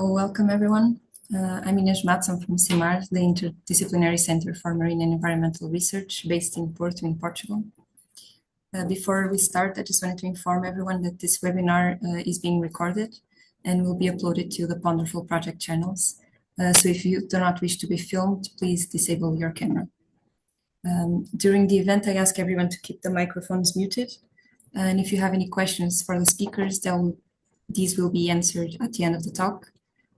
Welcome everyone. I'm Inês Matson from CIMAR, the Interdisciplinary Center for Marine and Environmental Research based in Porto in Portugal. Before we start, I just wanted to inform everyone that this webinar is being recorded and will be uploaded to the Ponderful project channels. So if you do not wish to be filmed, please disable your camera. During the event, I ask everyone to keep the microphones muted. And if you have any questions for the speakers, these will be answered at the end of the talk.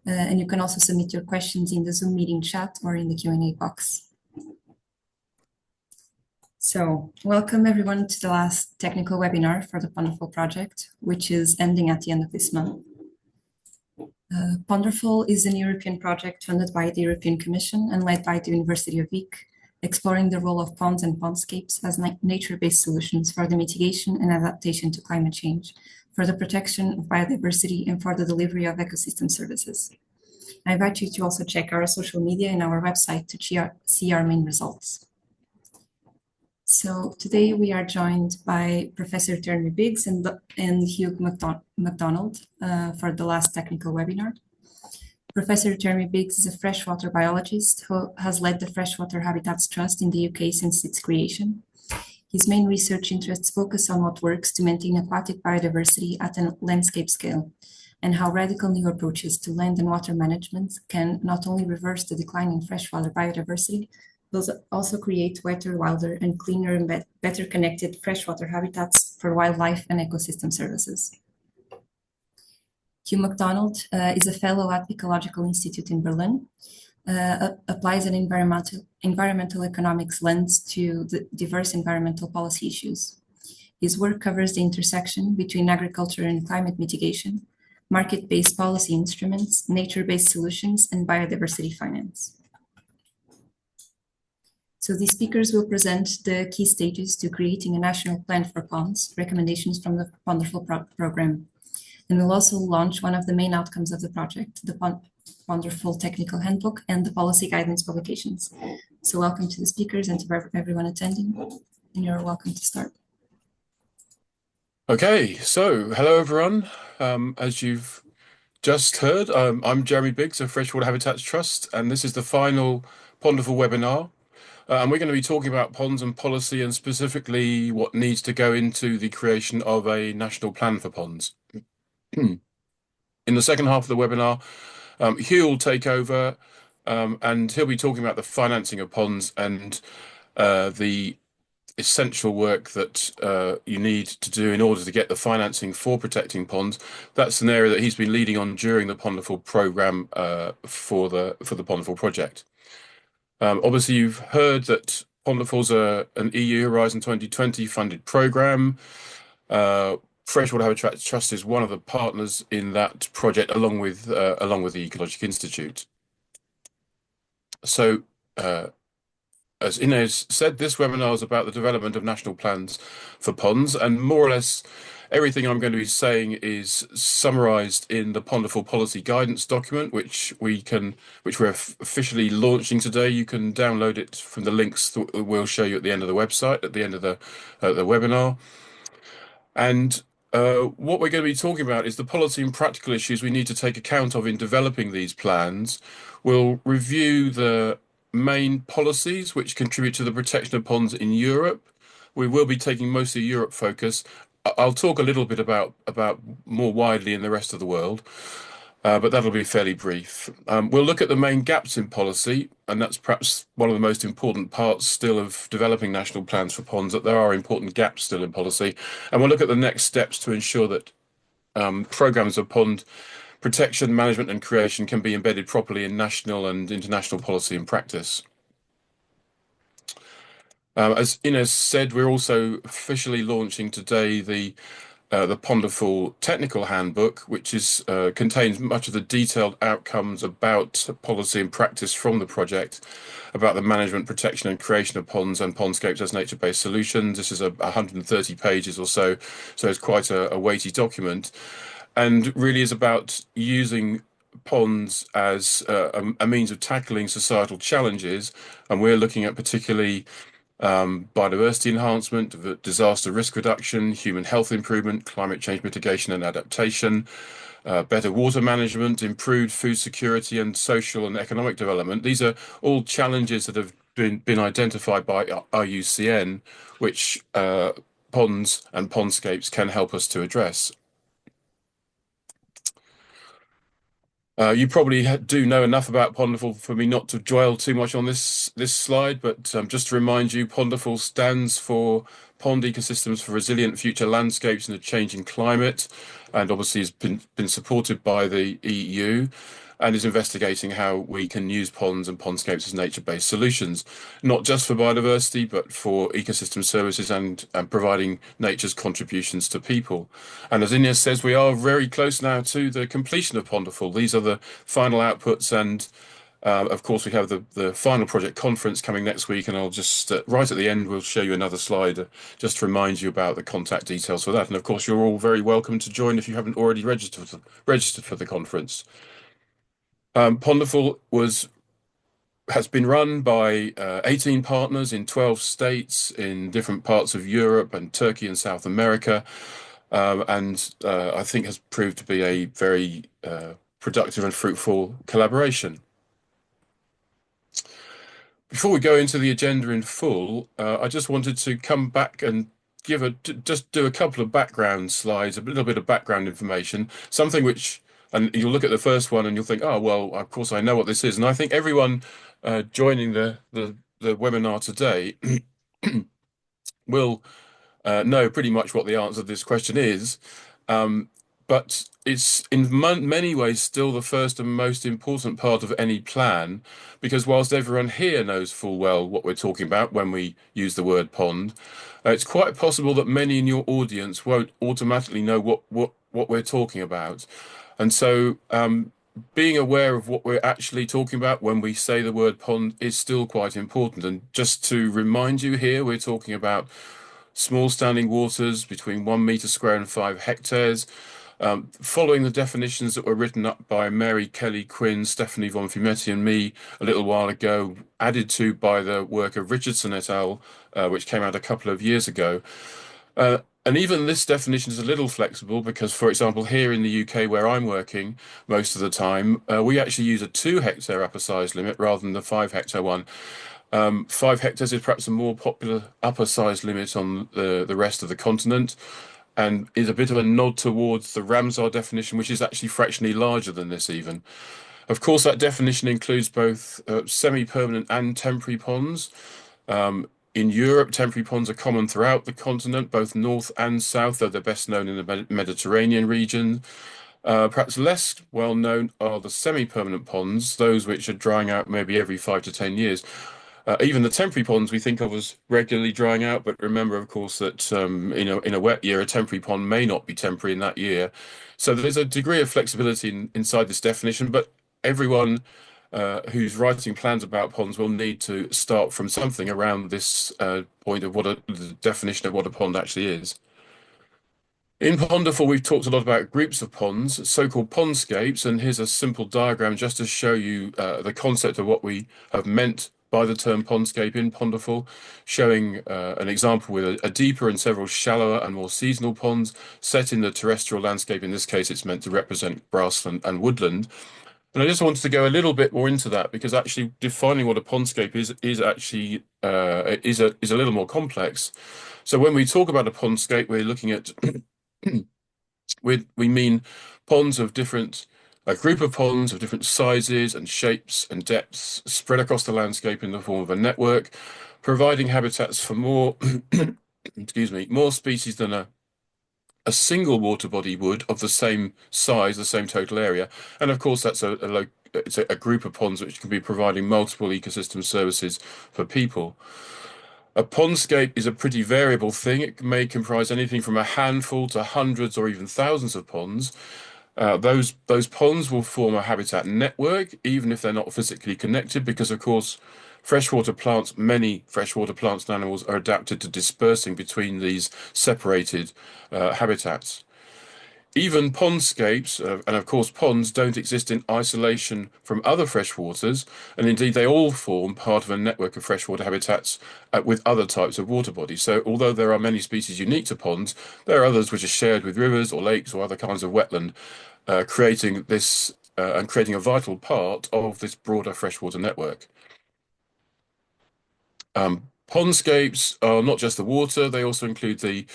And you can also submit your questions in the Zoom meeting chat or in the Q&A box. So, welcome everyone to the last technical webinar for the Ponderful project, which is ending at the end of this month. Ponderful is an European project funded by the European Commission and led by the University of Vic, exploring the role of ponds and pondscapes as nature-based solutions for the mitigation and adaptation to climate change, for the protection of biodiversity, and for the delivery of ecosystem services. I invite you to also check our social media and our website to see our main results. So today we are joined by Professor Jeremy Biggs and Hugh McDonald for the last technical webinar. Professor Jeremy Biggs is a freshwater biologist who has led the Freshwater Habitats Trust in the UK since its creation. His main research interests focus on what works to maintain aquatic biodiversity at a landscape scale, and how radical new approaches to land and water management can not only reverse the decline in freshwater biodiversity, but also create wetter, wilder, and cleaner and better connected freshwater habitats for wildlife and ecosystem services. Hugh McDonald is a fellow at Ecological Institute in Berlin, applies an environmental economics lens to the diverse environmental policy issues. His work covers the intersection between agriculture and climate mitigation, market-based policy instruments, nature-based solutions, and biodiversity finance. So these speakers will present the key stages to creating a national plan for ponds, recommendations from the Ponderful program. And we'll also launch one of the main outcomes of the project, the Ponderful Technical Handbook and the policy guidance publications. So welcome to the speakers and to everyone attending, and you're welcome to start. Okay, so hello everyone. As you've just heard, I'm Jeremy Biggs of Freshwater Habitats Trust, and this is the final Ponderful webinar. And we're going to be talking about ponds and policy, and specifically what needs to go into the creation of a national plan for ponds. In the second half of the webinar, Hugh will take over, and he'll be talking about the financing of ponds and the essential work that you need to do in order to get the financing for protecting ponds. That's an area that he's been leading on during the Ponderful program for the Ponderful project. Obviously, you've heard that Ponderful's an EU Horizon 2020 funded program. Freshwater Habitats Trust is one of the partners in that project, along with the Ecologic Institute. So, as Inês said, this webinar is about the development of national plans for ponds, and more or less everything I'm going to be saying is summarised in the Ponderful Policy Guidance document, which we're officially launching today. You can download it from the links that we'll show you at the end of the website, at the end of the webinar. And what we're going to be talking about is the policy and practical issues we need to take account of in developing these plans. We'll review the main policies which contribute to the protection of ponds in Europe. We will be taking mostly Europe focus. I'll talk a little bit about more widely in the rest of the world, but that'll be fairly brief. We'll look at the main gaps in policy, and that's perhaps one of the most important parts still of developing national plans for ponds, that there are important gaps still in policy. And we'll look at the next steps to ensure that programs of pond protection, management and creation can be embedded properly in national and international policy and practice. As Inês said, we're also officially launching today the Ponderful Technical Handbook, which contains much of the detailed outcomes about policy and practice from the project, about the management, protection and creation of ponds and pondscapes as nature-based solutions. This is 130 pages or so, so it's quite a weighty document, and really is about using ponds as a means of tackling societal challenges. And we're looking at particularly biodiversity enhancement, disaster risk reduction, human health improvement, climate change mitigation and adaptation, better water management, improved food security, and social and economic development. These are all challenges that have been identified by IUCN, which ponds and pondscapes can help us to address. You probably do know enough about Ponderful for me not to dwell too much on this slide, but just to remind you, Ponderful stands for Pond Ecosystems for Resilient Future Landscapes in a Changing Climate, and obviously has been supported by the EU, and is investigating how we can use ponds and pondscapes as nature-based solutions, not just for biodiversity, but for ecosystem services and providing nature's contributions to people. And as Ines says, we are very close now to the completion of Ponderful. These are the final outputs, and of course we have the final project conference coming next week, and I'll just right at the end we'll show you another slide just to remind you about the contact details for that. And of course you're all very welcome to join if you haven't already registered for the conference. Ponderful has been run by 18 partners in 12 states in different parts of Europe and Turkey and South America, and I think has proved to be a very productive and fruitful collaboration. Before we go into the agenda in full, I just wanted to come back and just do a couple of background slides, a little bit of background information, something which, and you'll look at the first one and you'll think, oh, well, of course I know what this is. And I think everyone joining the webinar today will know pretty much what the answer to this question is. But it's in many ways still the first and most important part of any plan, because whilst everyone here knows full well what we're talking about when we use the word pond, it's quite possible that many in your audience won't automatically know what we're talking about. And so being aware of what we're actually talking about when we say the word pond is still quite important. And just to remind you here, we're talking about small standing waters between 1 metre square and 5 hectares, following the definitions that were written up by Mary Kelly Quinn, Stephanie von Fumetti and me a little while ago, added to by the work of Richardson et al., which came out a couple of years ago. And even this definition is a little flexible because, for example, here in the UK where I'm working most of the time, we actually use a 2 hectare upper size limit rather than the 5 hectare one. 5 hectares is perhaps a more popular upper size limit on the rest of the continent, and is a bit of a nod towards the Ramsar definition, which is actually fractionally larger than this even. Of course, that definition includes both semi-permanent and temporary ponds. In Europe, temporary ponds are common throughout the continent, both north and south, though they're best known in the Mediterranean region. Perhaps less well known are the semi-permanent ponds, those which are drying out maybe every 5 to 10 years. Even the temporary ponds we think of as regularly drying out, but remember, of course, that in a wet year, a temporary pond may not be temporary in that year. So there's a degree of flexibility inside this definition, but everyone who's writing plans about ponds will need to start from something around this point of the definition of what a pond actually is. In Ponderful, we've talked a lot about groups of ponds, so-called pondscapes, and here's a simple diagram just to show you the concept of what we have meant by the term pondscape in Ponderful, showing an example with a deeper and several shallower and more seasonal ponds set in the terrestrial landscape. In this case, it's meant to represent grassland and woodland. And I just wanted to go a little bit more into that because actually defining what a pondscape is actually is a little more complex. So when we talk about a pondscape, we're looking at we mean ponds of a group of ponds of different sizes and shapes and depths spread across the landscape in the form of a network, providing habitats for more, excuse me, more species than a single water body would of the same size, the same total area. And of course, that's it's a group of ponds which can be providing multiple ecosystem services for people. A pondscape is a pretty variable thing. It may comprise anything from a handful to hundreds or even thousands of ponds. Those ponds will form a habitat network, even if they're not physically connected, because of course, many freshwater plants and animals are adapted to dispersing between these separated habitats. Even pondscapes, and of course ponds, don't exist in isolation from other freshwaters, and indeed they all form part of a network of freshwater habitats with other types of water bodies. So although there are many species unique to ponds, there are others which are shared with rivers or lakes or other kinds of wetland, creating this and creating a vital part of this broader freshwater network. Pondscapes are not just the water; they also include the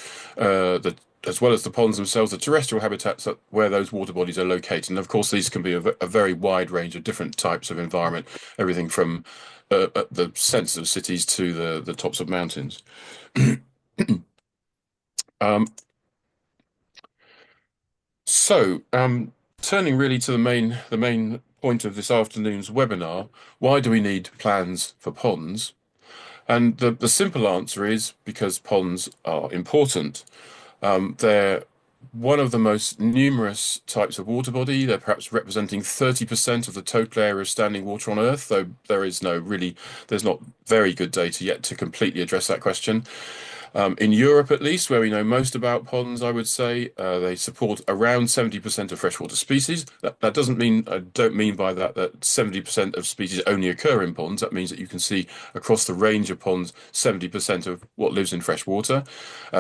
as well as the ponds themselves, the terrestrial habitats where those water bodies are located. And of course, these can be a very wide range of different types of environment, everything from the centers of cities to the tops of mountains. Um, so, turning really to the main point of this afternoon's webinar, why do we need plans for ponds? And the simple answer is because ponds are important. They're one of the most numerous types of water body. They're perhaps representing 30% of the total area of standing water on Earth, though there's not very good data yet to completely address that question. In Europe, at least, where we know most about ponds, I would say they support around 70% of freshwater species. That doesn't mean, I don't mean by that that 70% of species only occur in ponds. That means that you can see across the range of ponds 70% of what lives in freshwater,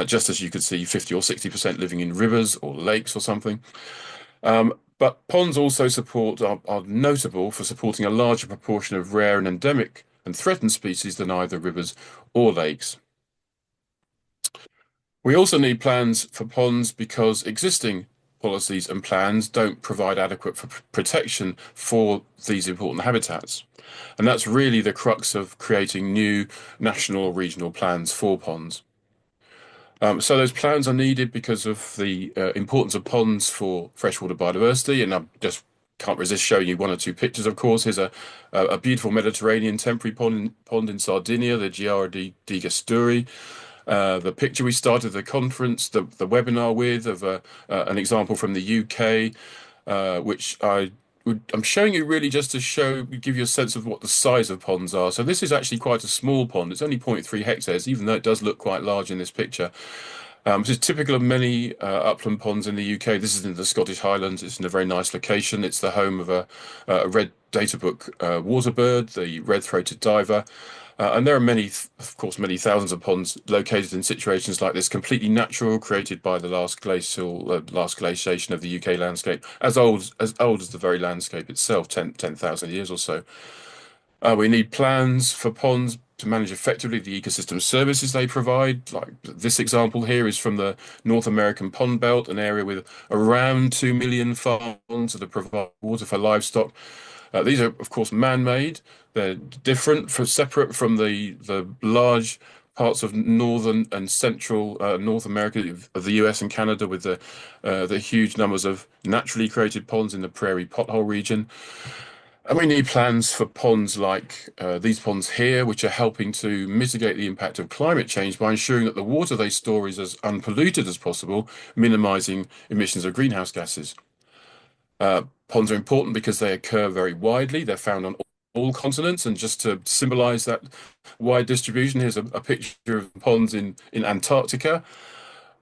just as you could see 50 or 60% living in rivers or lakes or something. But ponds also are notable for supporting a larger proportion of rare and endemic and threatened species than either rivers or lakes. We also need plans for ponds because existing policies and plans don't provide adequate protection for these important habitats. And that's really the crux of creating new national or regional plans for ponds. So those plans are needed because of the importance of ponds for freshwater biodiversity. And I just can't resist showing you one or two pictures, of course. Here's a beautiful Mediterranean temporary pond in Sardinia, the Giara di Gasturi. The picture we started the conference, the webinar with, of an example from the UK, which I'm showing you really just to give you a sense of what the size of ponds are. So this is actually quite a small pond. It's only 0.3 hectares, even though it does look quite large in this picture. This is typical of many upland ponds in the UK. This is in the Scottish Highlands. It's in a very nice location. It's the home of a red data book waterbird, the red-throated diver. And there are of course, many thousands of ponds located in situations like this, completely natural, created by the last glaciation of the UK landscape, as old as the very landscape itself, 10,000 years or so. We need plans for ponds to manage effectively the ecosystem services they provide. Like this example here is from the North American Pond Belt, an area with around 2 million farms that provide water for livestock. These are, of course, man-made. They're separate from the large parts of northern and central North America, of the US and Canada, with the huge numbers of naturally created ponds in the prairie pothole region. And we need plans for ponds like these ponds here, which are helping to mitigate the impact of climate change by ensuring that the water they store is as unpolluted as possible, minimizing emissions of greenhouse gases. Ponds are important because they occur very widely. They're found on all continents. And just to symbolize that wide distribution, here's a picture of ponds in Antarctica.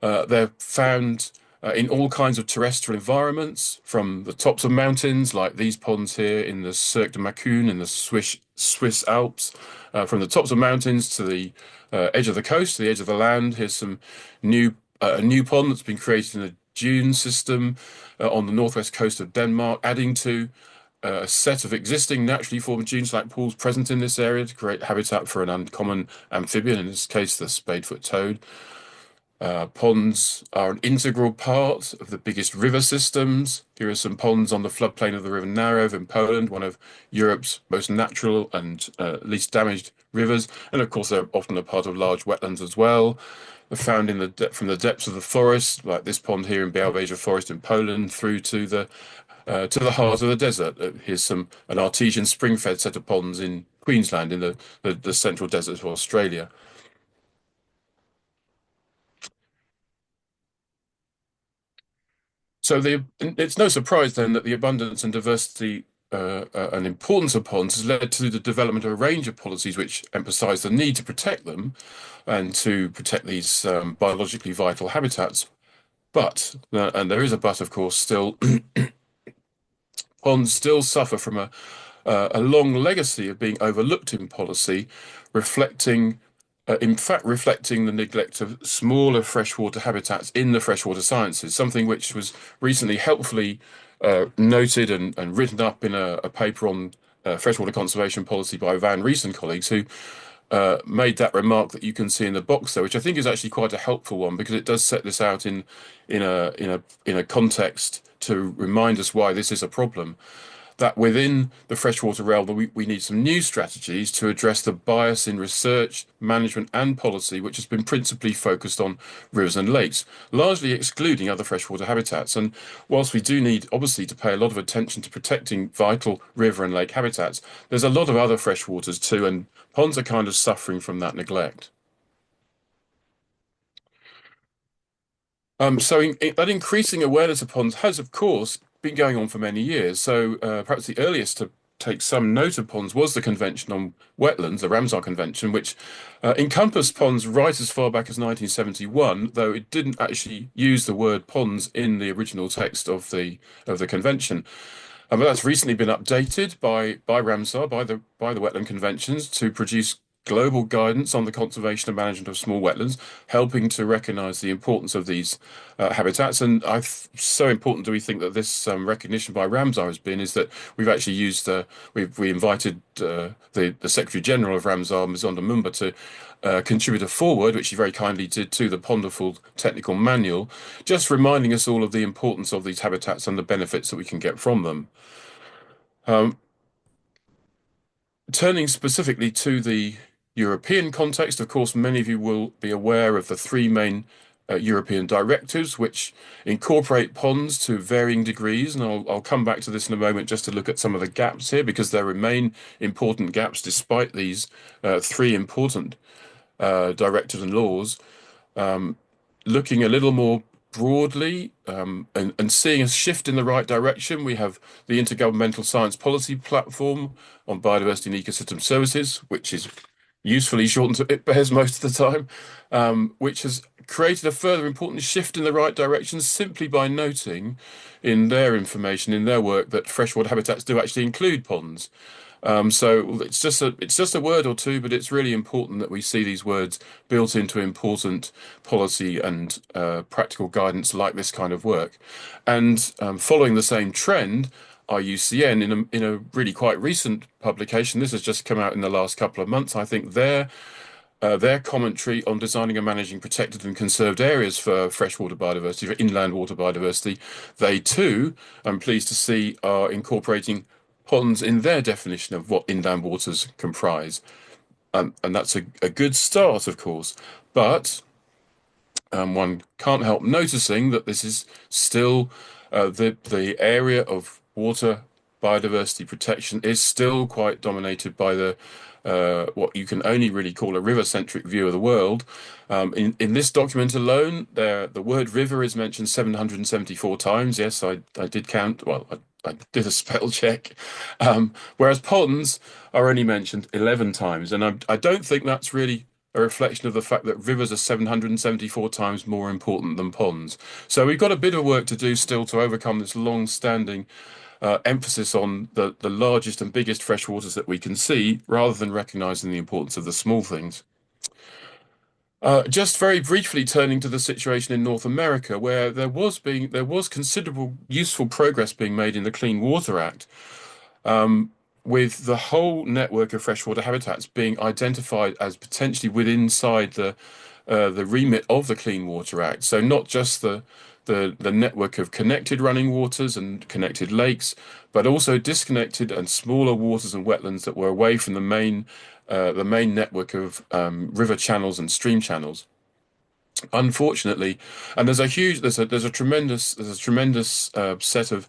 They're found in all kinds of terrestrial environments, from the tops of mountains, like these ponds here in the Cirque de Macoun in the Swiss Alps, from the tops of mountains to the edge of the coast, to the edge of the land. Here's a new pond that's been created in a dune system on the northwest coast of Denmark, adding to a set of existing naturally formed dune-like pools present in this area to create habitat for an uncommon amphibian, in this case the spadefoot toad. Ponds are an integral part of the biggest river systems. Here are some ponds on the floodplain of the River Narew in Poland, one of Europe's most natural and least damaged rivers. And of course, they're often a part of large wetlands as well. They're found from the depths of the forest, like this pond here in Białowieża Forest in Poland, through to the heart of the desert. Here's an artesian spring-fed set of ponds in Queensland, in the central desert of Australia. So it's no surprise then that the abundance and diversity and importance of ponds has led to the development of a range of policies which emphasize the need to protect them and to protect these biologically vital habitats. But, and there is a but, of course, still, ponds still suffer from a long legacy of being overlooked in policy, reflecting, in fact, reflecting the neglect of smaller freshwater habitats in the freshwater sciences, something which was recently helpfully noted and written up in a paper on freshwater conservation policy by Van Rees and colleagues, who made that remark that you can see in the box there, which I think is actually quite a helpful one because it does set this out in a context to remind us why this is a problem. That within the freshwater realm, we need some new strategies to address the bias in research, management, and policy, which has been principally focused on rivers and lakes, largely excluding other freshwater habitats. And whilst we do need, obviously, to pay a lot of attention to protecting vital river and lake habitats, there's a lot of other freshwaters too, and ponds are kind of suffering from that neglect. That increasing awareness of ponds has, of course, been going on for many years. So perhaps the earliest to take some note of ponds was the Convention on Wetlands, the Ramsar Convention, which encompassed ponds right as far back as 1971, though it didn't actually use the word ponds in the original text of the convention. But that's recently been updated by Ramsar, by the Wetland Conventions, to produce global guidance on the conservation and management of small wetlands, helping to recognise the importance of these habitats. And so important do we think that this recognition by Ramsar has been is that we've actually used we invited the Secretary General of Ramsar, Mzonda Mumba, to contribute a foreword, which he very kindly did, to the Ponderful Technical Manual, just reminding us all of the importance of these habitats and the benefits that we can get from them. Turning specifically to the European context, of course, many of you will be aware of the three main European directives, which incorporate ponds to varying degrees. And I'll come back to this in a moment just to look at some of the gaps here, because there remain important gaps despite these three important directives and laws. Looking a little more broadly and seeing a shift in the right direction, we have the Intergovernmental Science Policy Platform on Biodiversity and Ecosystem Services, which is usefully shortened to IPBES most of the time, which has created a further important shift in the right direction simply by noting in their information, in their work, that freshwater habitats do actually include ponds. So it's just a word or two, but it's really important that we see these words built into important policy and practical guidance like this kind of work. And following the same trend, IUCN, in a really quite recent publication, this has just come out in the last couple of months, I think their commentary on designing and managing protected and conserved areas for freshwater biodiversity, for inland water biodiversity, they too, I'm pleased to see, are incorporating ponds in their definition of what inland waters comprise. And that's a good start, of course. But one can't help noticing that this is still the area of water biodiversity protection is still quite dominated by the what you can only really call a river-centric view of the world. In this document alone, the word river is mentioned 774 times. Yes, I did count. Well, I did a spell check. Whereas ponds are only mentioned 11 times. And I don't think that's really a reflection of the fact that rivers are 774 times more important than ponds. So we've got a bit of work to do still to overcome this long-standing emphasis on the largest and biggest freshwaters that we can see, rather than recognizing the importance of the small things. Just very briefly turning to the situation in North America, where there was considerable useful progress being made in the Clean Water Act, with the whole network of freshwater habitats being identified as potentially inside the remit of the Clean Water Act. So not just the network of connected running waters and connected lakes, but also disconnected and smaller waters and wetlands that were away from the main network of river channels and stream channels. Unfortunately, and there's a tremendous set of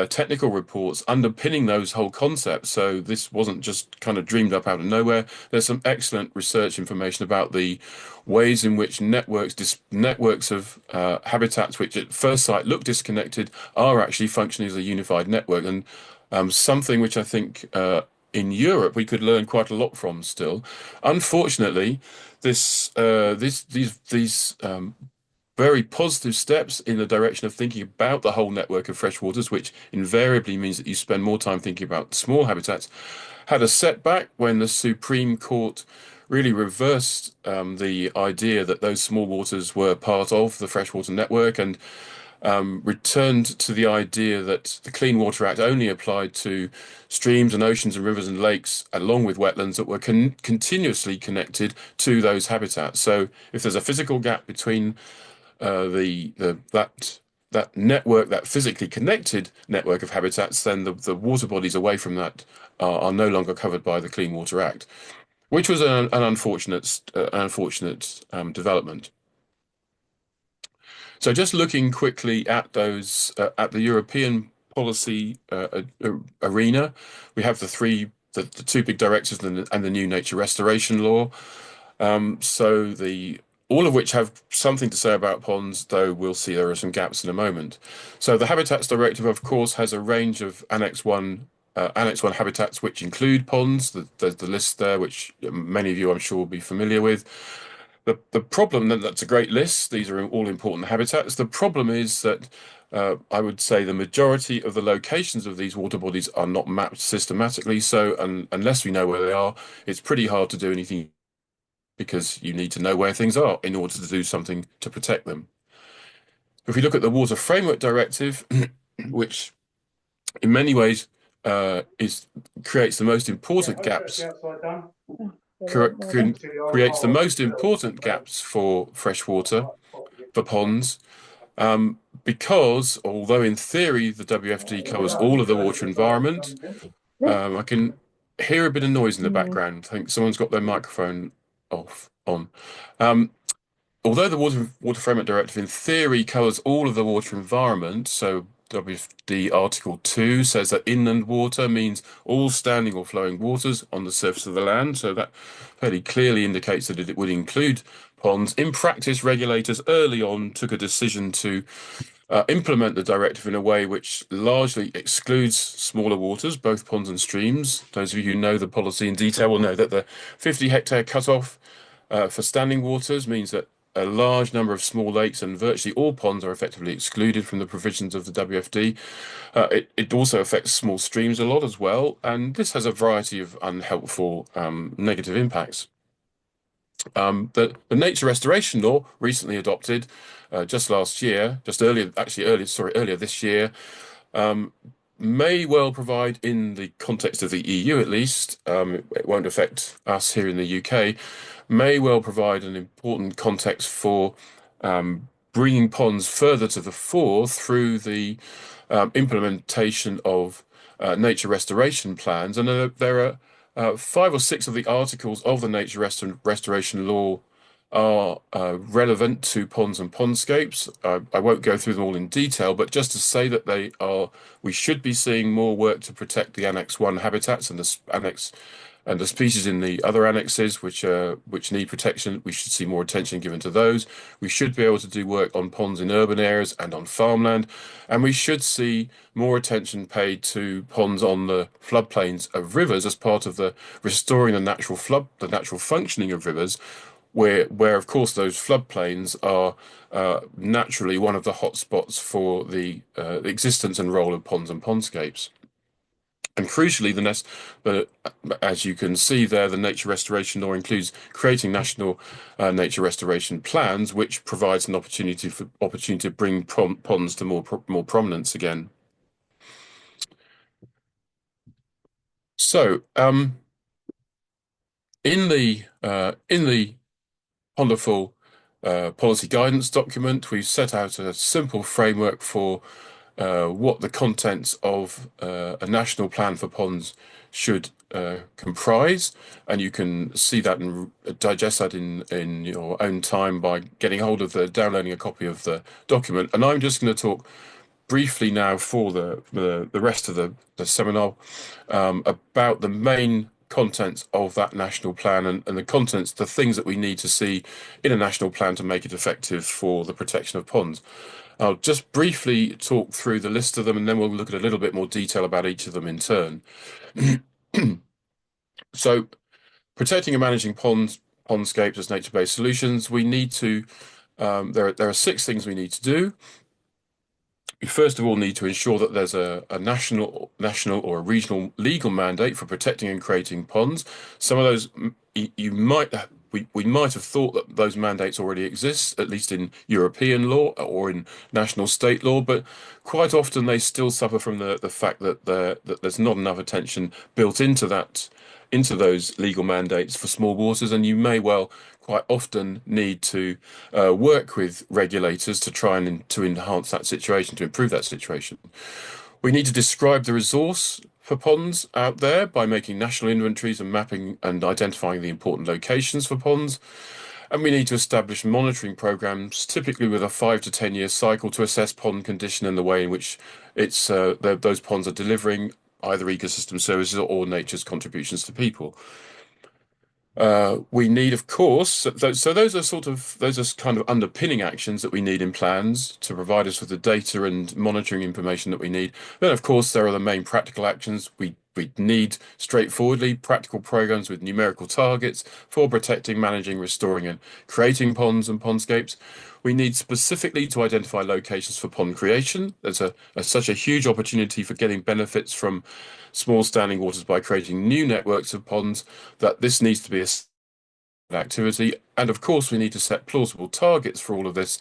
technical reports underpinning those whole concepts. So this wasn't just kind of dreamed up out of nowhere. There's some excellent research information about the ways in which networks of habitats, which at first sight look disconnected, are actually functioning as a unified network, and something which I think in Europe we could learn quite a lot from still. Unfortunately, these very positive steps in the direction of thinking about the whole network of freshwaters, which invariably means that you spend more time thinking about small habitats, had a setback when the Supreme Court really reversed the idea that those small waters were part of the freshwater network and returned to the idea that the Clean Water Act only applied to streams and oceans and rivers and lakes, along with wetlands that were continuously connected to those habitats. So if there's a physical gap between that network, that physically connected network of habitats, then the water bodies away from that are no longer covered by the Clean Water Act, which was an unfortunate development. So just looking quickly at those at the European policy arena, we have the two big directives and the new nature restoration law. So all of which have something to say about ponds, though we'll see there are some gaps in a moment. So the Habitats Directive, of course, has a range of Annex 1 habitats which include ponds. There's the list there, which many of you I'm sure will be familiar with. The problem, that's a great list. These are all important habitats. The problem is that I would say the majority of the locations of these water bodies are not mapped systematically. So unless we know where they are, it's pretty hard to do anything because you need to know where things are in order to do something to protect them. If we look at the Water Framework Directive, which in many ways creates the most important gaps creates the most important gaps for freshwater, for ponds, because although in theory the WFD covers all of the water environment, I can hear a bit of noise in the background. I think someone's got their microphone on. Although the Water Framework Directive in theory covers all of the water environment, so WFD Article 2 says that inland water means all standing or flowing waters on the surface of the land. So that fairly clearly indicates that it would include ponds. In practice, regulators early on took a decision to implement the directive in a way which largely excludes smaller waters, both ponds and streams. Those of you who know the policy in detail will know that the 50-hectare cutoff for standing waters means that a large number of small lakes and virtually all ponds are effectively excluded from the provisions of the WFD. It also affects small streams a lot as well, and this has a variety of unhelpful negative impacts. The nature restoration law, recently adopted earlier this year, may well provide, in the context of the EU at least, it won't affect us here in the UK, may well provide an important context for bringing ponds further to the fore through the implementation of nature restoration plans. And there are 5 or 6 of the articles of the nature restoration law are relevant to ponds and pondscapes. I won't go through them all in detail, but just to say that we should be seeing more work to protect the Annex 1 habitats and the species in the other annexes which need protection. We should see more attention given to those. We should be able to do work on ponds in urban areas and on farmland, and we should see more attention paid to ponds on the floodplains of rivers as part of the restoring the natural functioning of rivers, where of course those floodplains are naturally one of the hotspots for the existence and role of ponds and pondscapes. And crucially, as you can see there, the nature restoration law includes creating national nature restoration plans, which provides an opportunity to bring ponds to more prominence again. So, in the Ponderful policy guidance document, we've set out a simple framework for what the contents of a national plan for ponds should comprise, and you can see that and digest that in your own time by getting hold of downloading a copy of the document. And I'm just going to talk briefly now for the rest of the seminar about the main contents of that national plan and the things that we need to see in a national plan to make it effective for the protection of ponds. I'll just briefly talk through the list of them, and then we'll look at a little bit more detail about each of them in turn. So, protecting and managing pondscapes as nature-based solutions, we need to There are six things we need to do. We first of all need to ensure that there's a national or a regional legal mandate for protecting and creating ponds. Some of those you might we might have thought that those mandates already exist, at least in European law or in national state law, but quite often they still suffer from the fact that there's not enough attention built into those legal mandates for small waters, and you may well quite often need to work with regulators to try and to enhance that situation, to improve that situation. We need to describe the resource for ponds out there by making national inventories and mapping and identifying the important locations for ponds. And we need to establish monitoring programs, typically with a 5 to 10 year cycle, to assess pond condition and the way in which those ponds are delivering either ecosystem services or nature's contributions to people. We need, of course, so those are kind of underpinning actions that we need in plans to provide us with the data and monitoring information that we need. Then, of course, there are the main practical actions. We need straightforwardly practical programs with numerical targets for protecting, managing, restoring, and creating ponds and pondscapes. We need specifically to identify locations for pond creation. There's such a huge opportunity for getting benefits from small standing waters by creating new networks of ponds that this needs to be a activity. And of course, we need to set plausible targets for all of this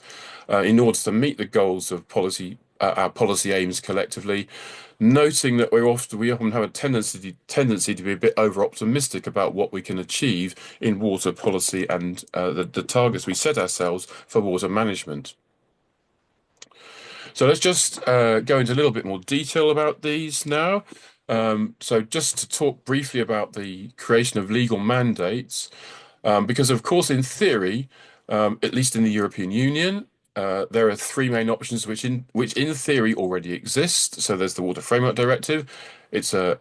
in order to meet the goals of our policy aims collectively, noting that we often have a tendency to be a bit over optimistic about what we can achieve in water policy and the targets we set ourselves for water management. So let's just go into a little bit more detail about these now. So just to talk briefly about the creation of legal mandates, because of course, in theory, at least in the European Union, there are three main options which in theory already exist. So there's the Water Framework Directive. It's a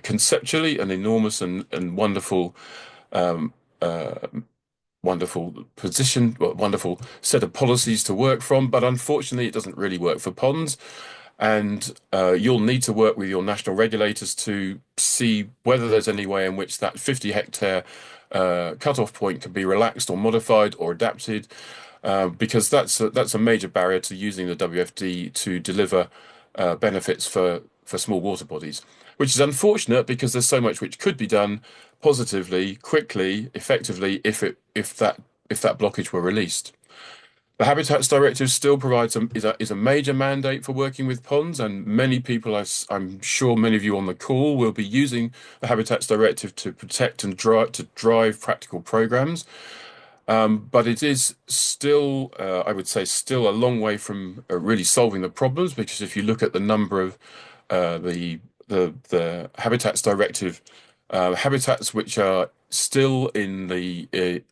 conceptually an enormous and wonderful wonderful set of policies to work from, but unfortunately, it doesn't really work for ponds. And you'll need to work with your national regulators to see whether there's any way in which that 50-hectare cutoff point can be relaxed or modified or adapted, because that's a major barrier to using the WFD to deliver benefits for small water bodies, which is unfortunate because there's so much which could be done positively, quickly, effectively if that blockage were released. The Habitats Directive still provides is a major mandate for working with ponds, and many people, I'm sure many of you on the call, will be using the Habitats Directive to protect and drive practical programs. But it is still, I would say, still a long way from really solving the problems, because if you look at the number of the Habitats Directive habitats which are still in the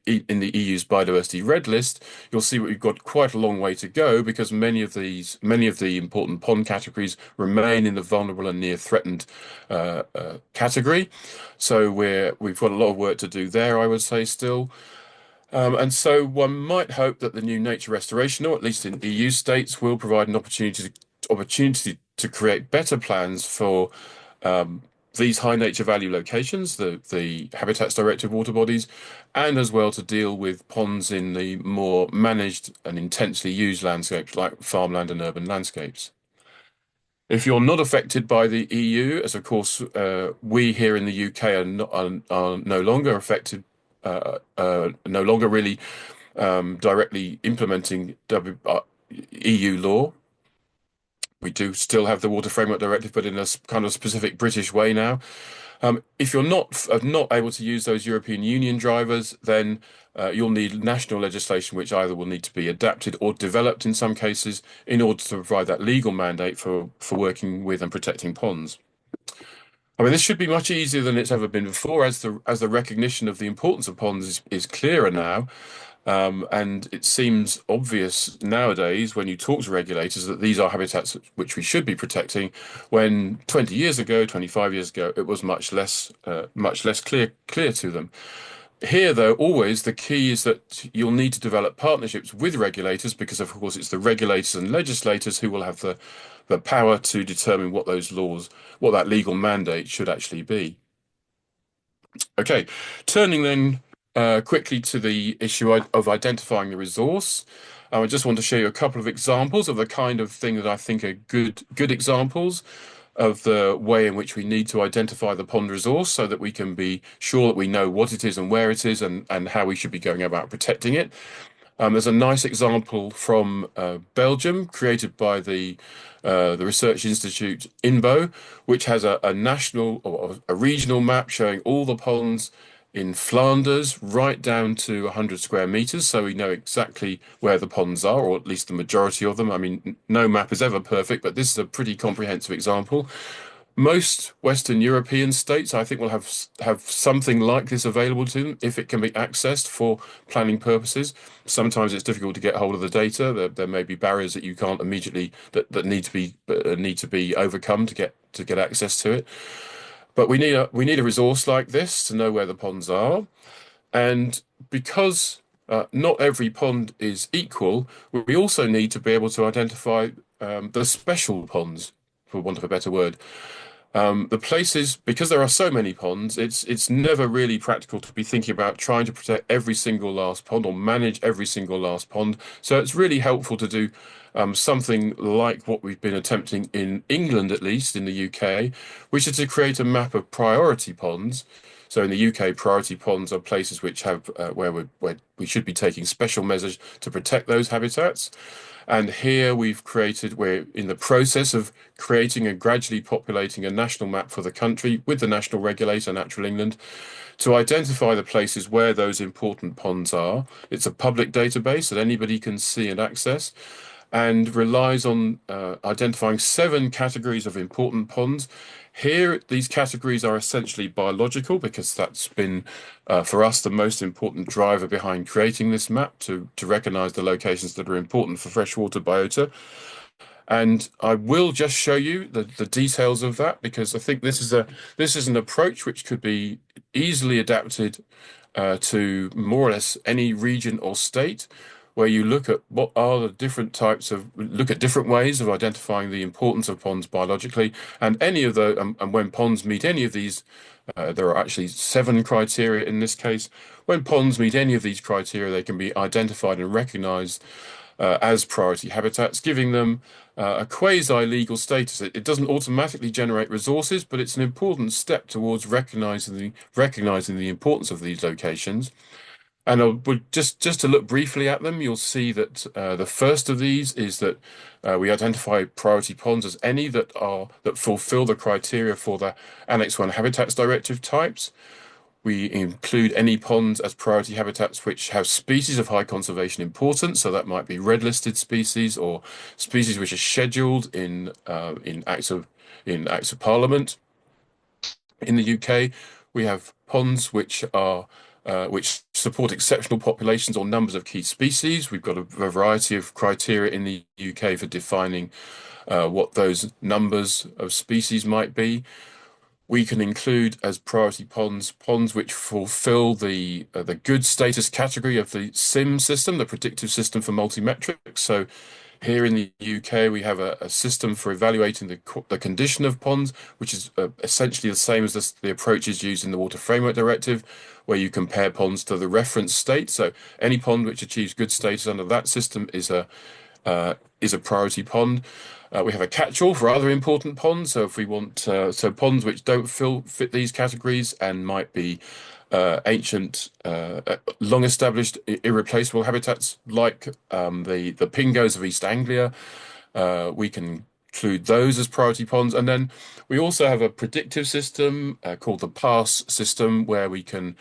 EU's biodiversity red list, you'll see we've got quite a long way to go, because many of the important pond categories remain in the vulnerable and near threatened category. So we've got a lot of work to do there, I would say, still. And so one might hope that the new nature restoration, or at least in EU states, will provide an opportunity to create better plans for these high nature value locations, the Habitats Directive water bodies, and as well to deal with ponds in the more managed and intensely used landscapes like farmland and urban landscapes. If you're not affected by the EU, as of course we here in the UK are no longer affected, no longer really directly implementing EU law. We do still have the Water Framework Directive, but in a kind of specific British way now. If you're not able to use those European Union drivers, then you'll need national legislation, which either will need to be adapted or developed in some cases in order to provide that legal mandate for working with and protecting ponds. I mean, this should be much easier than it's ever been before, as the recognition of the importance of ponds is clearer now. And it seems obvious nowadays when you talk to regulators that these are habitats which we should be protecting, when 20 years ago, 25 years ago, it was much less clear to them. Here, though, always the key is that you'll need to develop partnerships with regulators, because of course it's the regulators and legislators who will have the power to determine what those laws, what that legal mandate should actually be. Okay, turning then quickly to the issue of identifying the resource. I just want to show you a couple of examples of the kind of thing that I think are good examples of the way in which we need to identify the pond resource so that we can be sure that we know what it is and where it is and how we should be going about protecting it. There's a nice example from Belgium, created by the Research Institute INBO, which has a national or a regional map showing all the ponds in Flanders, right down to 100 square meters, so we know exactly where the ponds are, or at least the majority of them. I mean, no map is ever perfect, but this is a pretty comprehensive example. Most Western European states, I think, will have something like this available to them if it can be accessed for planning purposes. Sometimes it's difficult to get hold of the data. There may be barriers that you can't immediately that need to be overcome to get access to it. But we need a resource like this to know where the ponds are, and because not every pond is equal, we also need to be able to identify the special ponds, for want of a better word. The places, because there are so many ponds, it's never really practical to be thinking about trying to protect every single last pond or manage every single last pond. So it's really helpful to do something like what we've been attempting in England, at least in the UK, which is to create a map of priority ponds. So in the UK, priority ponds are places which have where we should be taking special measures to protect those habitats. And here we're in the process of creating and gradually populating a national map for the country with the national regulator, Natural England, to identify the places where those important ponds are. It's a public database that anybody can see and access, and relies on identifying 7 categories of important ponds. Here, these categories are essentially biological because that's been, for us, the most important driver behind creating this map to recognize the locations that are important for freshwater biota. And I will just show you the details of that because I think this is an approach which could be easily adapted to more or less any region or state, where you look at what are the look at different ways of identifying the importance of ponds biologically, and any of the and when ponds meet any of these, there are actually 7 criteria in this case. When ponds meet any of these criteria, they can be identified and recognized as priority habitats, giving them a quasi-legal status. It doesn't automatically generate resources, but it's an important step towards recognizing the importance of these locations. And just to look briefly at them, you'll see that the first of these is that we identify priority ponds as any that fulfill the criteria for the Annex 1 Habitats Directive types. We include any ponds as priority habitats which have species of high conservation importance, so that might be red listed species or species which are scheduled in acts of Parliament. In the UK, we have ponds which support exceptional populations or numbers of key species. We've got a variety of criteria in the UK for defining what those numbers of species might be. We can include as priority ponds which fulfill the good status category of the SIM system, the predictive system for multimetrics. So here in the UK, we have a system for evaluating the condition of ponds, which is essentially the same as the approaches used in the Water Framework Directive, where you compare ponds to the reference state. So any pond which achieves good status under that system is a priority pond. We have a catch-all for other important ponds. So if we want so ponds which don't fit these categories and might be ancient, long-established, irreplaceable habitats like the pingos of East Anglia, we can include those as priority ponds. And then we also have a predictive system called the PASS system, where we can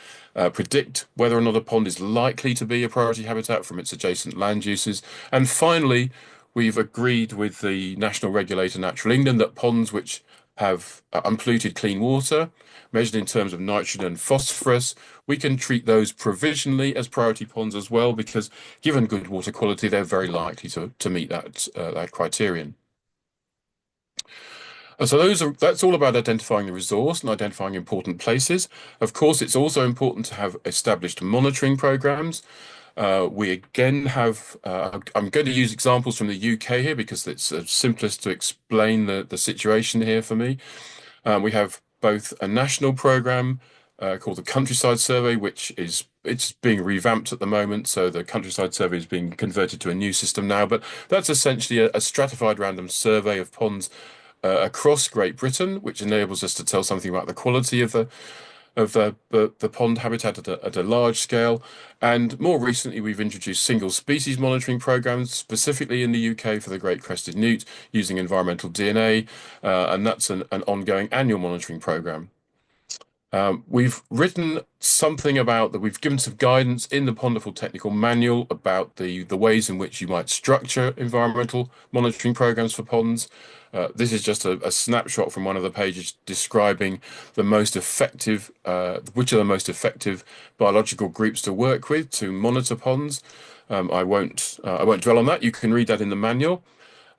predict whether or not a pond is likely to be a priority habitat from its adjacent land uses. And finally, we've agreed with the national regulator, Natural England, that ponds which have unpolluted clean water, measured in terms of nitrogen and phosphorus, we can treat those provisionally as priority ponds as well, because given good water quality, they're very likely to meet that criterion. So that's all about identifying the resource and identifying important places. Of course, it's also important to have established monitoring programs. We again have, I'm going to use examples from the UK here because it's simplest to explain the situation here for me. We have both a national program called the Countryside Survey, which is it's being revamped at the moment, so the countryside survey is being converted to a new system now. But that's essentially a stratified random survey of ponds across Great Britain, which enables us to tell something about the quality of the pond habitat at a large scale. And more recently, we've introduced single species monitoring programs, specifically in the UK for the great crested newt, using environmental DNA, and that's an ongoing annual monitoring program. We've written something about that. We've given some guidance in the Ponderful Technical Manual about the ways in which you might structure environmental monitoring programs for ponds. This is just a snapshot from one of the pages describing the most effective, which are the most effective biological groups to work with to monitor ponds. I won't dwell on that. You can read that in the manual.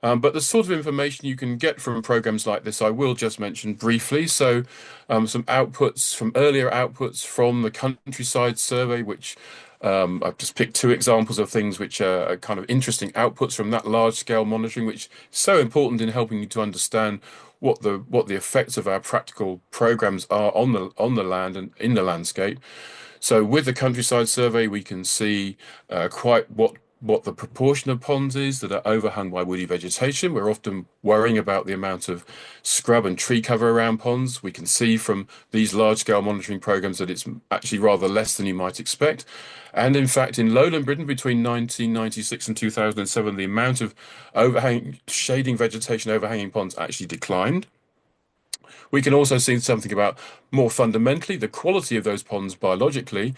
But the sort of information you can get from programs like this, I will just mention briefly. So some outputs from earlier outputs from the countryside survey, which I've just picked two examples of things which are kind of interesting outputs from that large scale monitoring, which is so important in helping you to understand what the effects of our practical programs are on the land and in the landscape. So with the countryside survey, we can see quite what the proportion of ponds is that are overhung by woody vegetation. We're often worrying about the amount of scrub and tree cover around ponds. We can see from these large-scale monitoring programs that it's actually rather less than you might expect. And in fact, in lowland Britain between 1996 and 2007, the amount of shading vegetation overhanging ponds actually declined. We can also see something about, more fundamentally, the quality of those ponds biologically.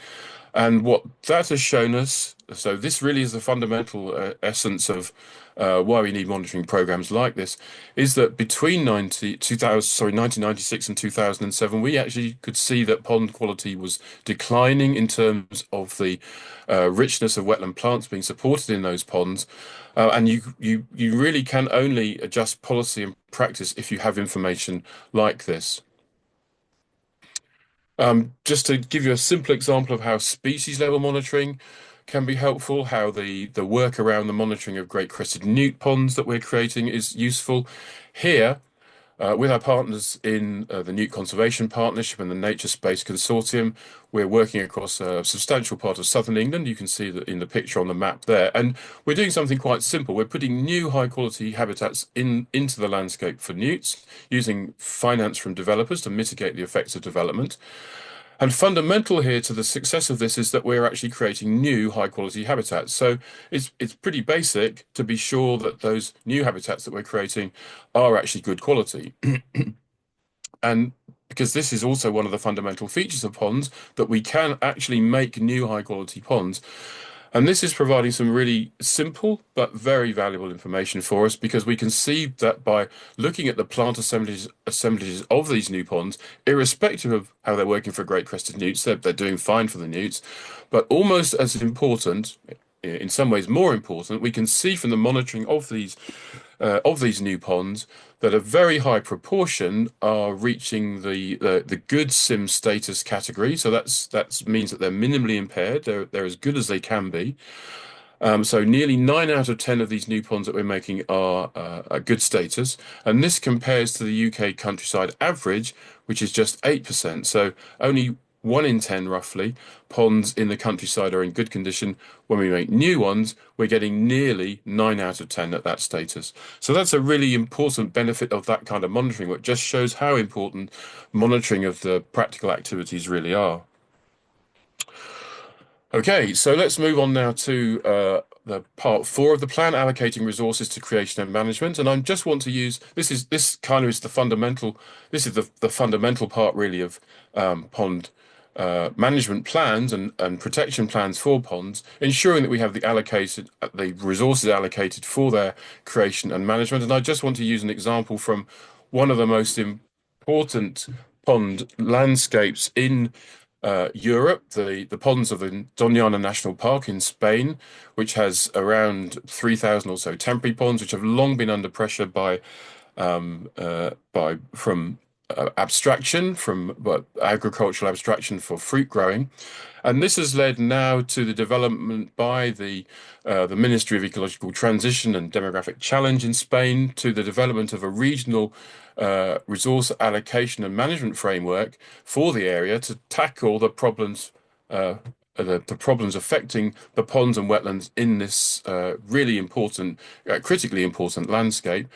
And what that has shown us, so this really is the fundamental essence of why we need monitoring programs like this, is that between 1996 and 2007, we actually could see that pond quality was declining in terms of the richness of wetland plants being supported in those ponds. And you really can only adjust policy and practice if you have information like this. Just to give you a simple example of how species level monitoring can be helpful, how the work around the monitoring of great crested newt ponds that we're creating is useful. Here, with our partners in the Newt Conservation Partnership and the Nature Space Consortium, we're working across a substantial part of southern England. You can see that in the picture on the map there. And we're doing something quite simple. We're putting new high quality habitats into the landscape for newts, using finance from developers to mitigate the effects of development. And fundamental here to the success of this is that we're actually creating new high quality habitats. So it's pretty basic to be sure that those new habitats that we're creating are actually good quality. And because this is also one of the fundamental features of ponds, that we can actually make new high quality ponds. And this is providing some really simple but very valuable information for us, because we can see that by looking at the plant assemblages of these new ponds, irrespective of how they're working for great crested newts, they're doing fine for the newts. But almost as important, in some ways more important, we can see from the monitoring of these new ponds that a very high proportion are reaching the good sim status category. So that means that they're minimally impaired. They're as good as they can be. So nearly 9 out of 10 of these new ponds that we're making are a good status, and this compares to the UK countryside average, which is just 8%. So only 1 in 10, roughly, ponds in the countryside are in good condition. When we make new ones, we're getting nearly 9 out of 10 at that status. So that's a really important benefit of that kind of monitoring, which just shows how important monitoring of the practical activities really are. Okay, so let's move on now to the part 4 of the plan, allocating resources to creation and management. And I just want to use this is the fundamental part really of pond management plans and protection plans for ponds, ensuring that we have the resources allocated for their creation and management. And I just want to use an example from one of the most important pond landscapes in Europe, the ponds of the Doñana National Park in Spain, which has around 3,000 or so temporary ponds, which have long been under pressure from abstraction, from agricultural abstraction for fruit growing. And this has led now to the development by the Ministry of Ecological Transition and Demographic Challenge in Spain, to the development of a regional resource allocation and management framework for the area to tackle the problems the problems affecting the ponds and wetlands in this really important, critically important landscape.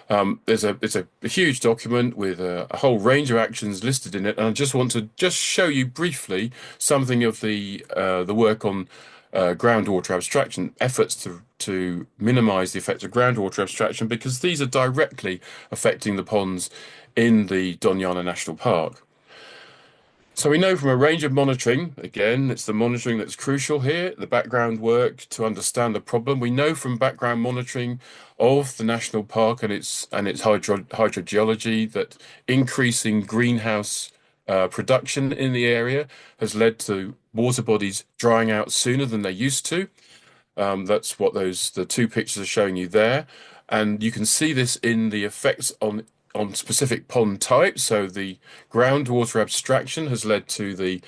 It's a huge document with a whole range of actions listed in it, and I just want to show you briefly something of the work on groundwater abstraction, efforts to minimise the effects of groundwater abstraction, because these are directly affecting the ponds in the Doñana National Park. So we know from a range of monitoring, again, it's the monitoring that's crucial here, the background work to understand the problem. We know from background monitoring of the national park and its hydrogeology that increasing greenhouse production in the area has led to water bodies drying out sooner than they used to. That's what the two pictures are showing you there. And you can see this in the effects on specific pond types. So the groundwater abstraction has led to the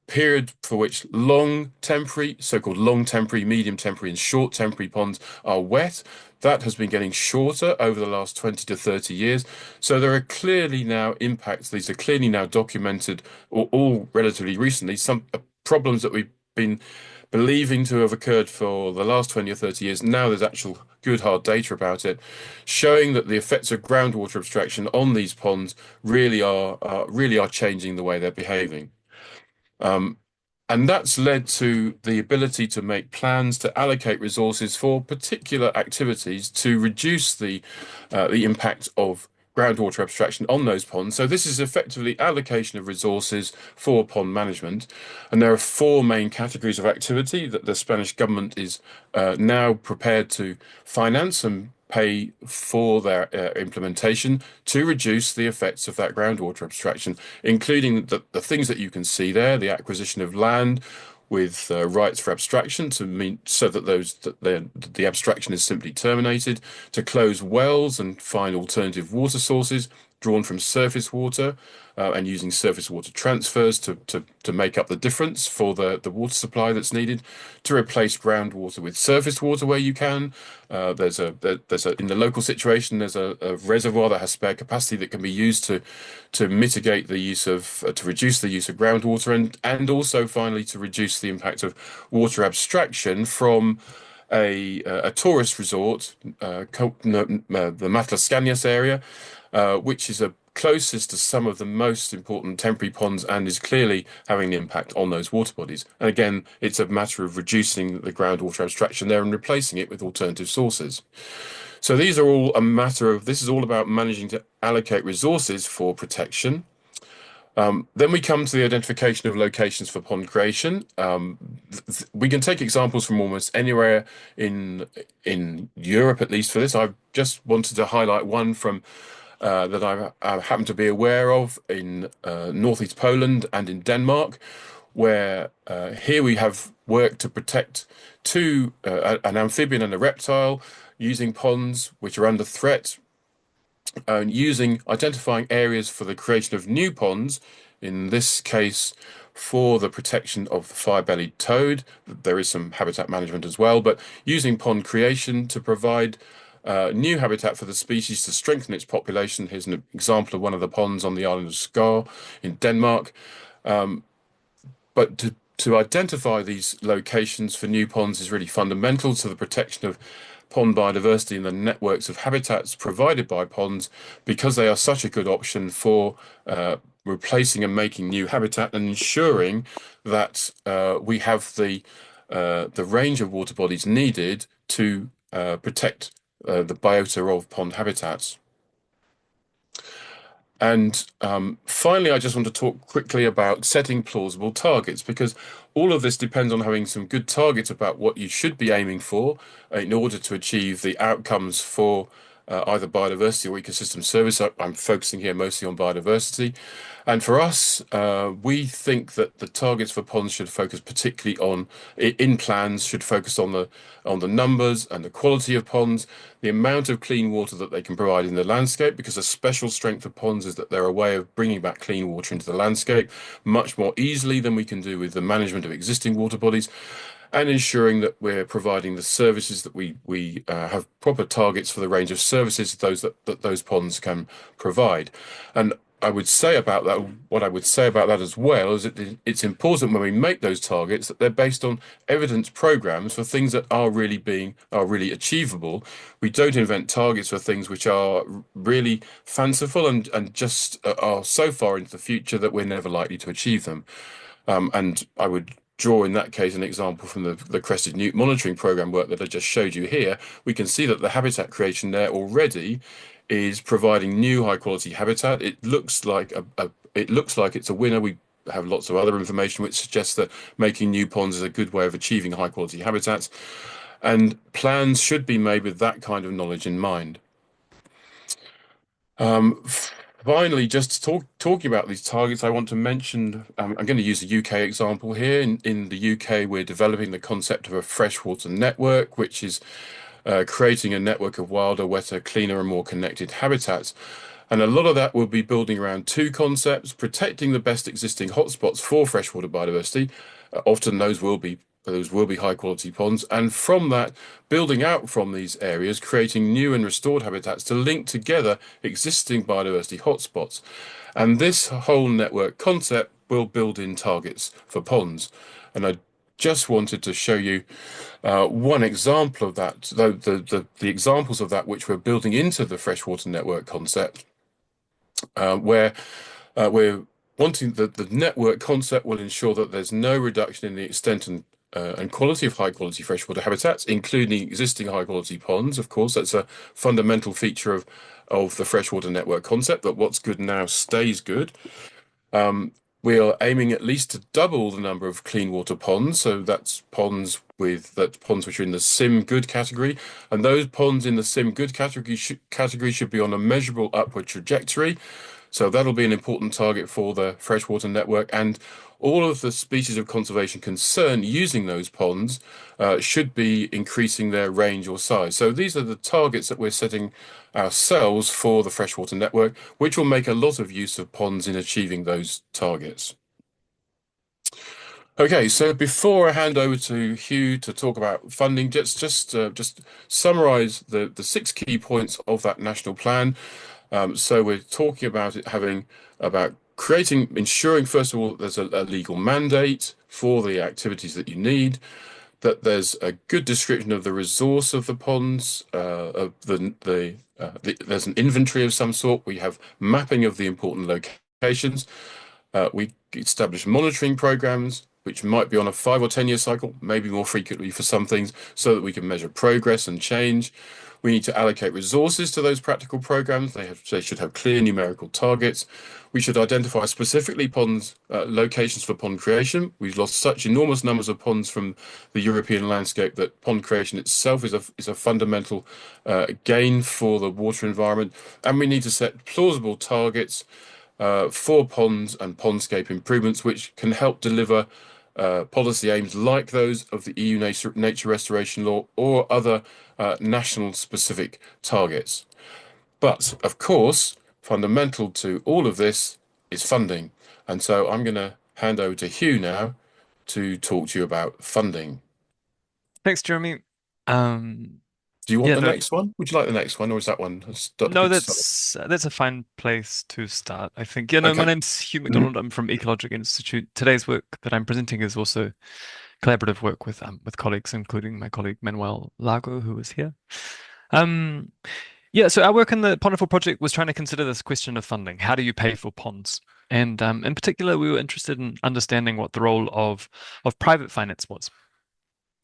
period for which long temporary, so-called long temporary, medium temporary, and short temporary ponds are wet. That has been getting shorter over the last 20 to 30 years. So there are clearly now impacts. These are clearly now documented, or all relatively recently, some problems that we've been believing to have occurred for the last 20 or 30 years. Now there's actual good hard data about it, showing that the effects of groundwater abstraction on these ponds really are changing the way they're behaving. And that's led to the ability to make plans to allocate resources for particular activities to reduce the impact of groundwater abstraction on those ponds. So this is effectively allocation of resources for pond management. And there are four main categories of activity that the Spanish government is now prepared to finance and pay for their implementation to reduce the effects of that groundwater abstraction, including the things that you can see there, the acquisition of land with rights for abstraction to mean so that the abstraction is simply terminated, to close wells and find alternative water sources drawn from surface water and using surface water transfers to make up the difference for the water supply that's needed, to replace groundwater with surface water where you can. There's a in the local situation, there's a reservoir that has spare capacity that can be used to mitigate the use of to reduce the use of groundwater, and also finally to reduce the impact of water abstraction from a tourist resort, the Matlas Cañas area, which is closest to some of the most important temporary ponds and is clearly having an impact on those water bodies. And again, it's a matter of reducing the groundwater abstraction there and replacing it with alternative sources. So these are all a matter of, this is all about managing to allocate resources for protection. Then we come to the identification of locations for pond creation. We can take examples from almost anywhere in Europe, at least for this. I just wanted to highlight one from that I happen to be aware of in northeast Poland and in Denmark, where here we have worked to protect an amphibian and a reptile using ponds which are under threat, and identifying areas for the creation of new ponds, in this case for the protection of the fire-bellied toad. There is some habitat management as well, but using pond creation to provide new habitat for the species to strengthen its population. Here's an example of one of the ponds on the island of Skar in Denmark. But to identify these locations for new ponds is really fundamental to the protection of pond biodiversity and the networks of habitats provided by ponds, because they are such a good option for replacing and making new habitat and ensuring that we have the range of water bodies needed to protect the biota of pond habitats. And finally, I just want to talk quickly about setting plausible targets, because all of this depends on having some good targets about what you should be aiming for in order to achieve the outcomes for either biodiversity or ecosystem service. I'm focusing here mostly on biodiversity. And for us, we think that the targets for ponds should focus particularly on, in plans, should focus on the numbers and the quality of ponds, the amount of clean water that they can provide in the landscape, because a special strength of ponds is that they're a way of bringing back clean water into the landscape much more easily than we can do with the management of existing water bodies, and ensuring that we're providing the services that we have proper targets for the range of services that those ponds can provide. And I would say about that, what I would say about that as well is that it's important when we make those targets that they're based on evidence programs for things that are really achievable. We don't invent targets for things which are really fanciful and just are so far into the future that we're never likely to achieve them. And I would draw in that case an example from the crested newt monitoring program work that I just showed you here. We can see that the habitat creation there already is providing new high quality habitat. It looks like it's a winner. We have lots of other information which suggests that making new ponds is a good way of achieving high quality habitats. And plans should be made with that kind of knowledge in mind. Finally, just talking about these targets, I want to mention, I'm going to use the UK example here. In the UK, we're developing the concept of a freshwater network, which is creating a network of wilder, wetter, cleaner, and more connected habitats. And a lot of that will be building around two concepts: protecting the best existing hotspots for freshwater biodiversity. Often those will be high quality ponds, and from that, building out from these areas, creating new and restored habitats to link together existing biodiversity hotspots. And this whole network concept will build in targets for ponds. And I just wanted to show you one example of that, the examples of that which we're building into the freshwater network concept, where we're wanting the network concept will ensure that there's no reduction in the extent and quality of high quality freshwater habitats, including existing high quality ponds. Of course, that's a fundamental feature of the freshwater network concept, that what's good now stays good. We are aiming at least to double the number of clean water ponds. So that's ponds which are in the SIM good category. And those ponds in the SIM good category should be on a measurable upward trajectory. So that'll be an important target for the freshwater network. And all of the species of conservation concern using those ponds should be increasing their range or size. So these are the targets that we're setting ourselves for the freshwater network, which will make a lot of use of ponds in achieving those targets. Okay, so before I hand over to Hugh to talk about funding, just summarize the 6 key points of that national plan. So we're talking about ensuring, first of all, that there's a legal mandate for the activities that you need, that there's a good description of the resource of the ponds, there's an inventory of some sort. We have mapping of the important locations. We establish monitoring programs, which might be on a 5 or 10 year cycle, maybe more frequently for some things, so that we can measure progress and change. We need to allocate resources to those practical programs. They should have clear numerical targets. We should identify specifically ponds, locations for pond creation. We've lost such enormous numbers of ponds from the European landscape that pond creation itself is a fundamental gain for the water environment. And we need to set plausible targets for ponds and pondscape improvements, which can help deliver policy aims like those of the EU Nature Restoration Law or other national specific targets. But of course, fundamental to all of this is funding. And so I'm going to hand over to Hugh now to talk to you about funding. Thanks, Jeremy. Do you want the next one? Would you like the next one, or is that one? No, that's a fine place to start, I think. My name's Hugh McDonald. I'm from Ecologic Institute. Today's work that I'm presenting is also collaborative work with colleagues, including my colleague Manuel Lago, who is here. So our work in the Ponderful project was trying to consider this question of funding. How do you pay for ponds? And in particular, we were interested in understanding what the role of private finance was.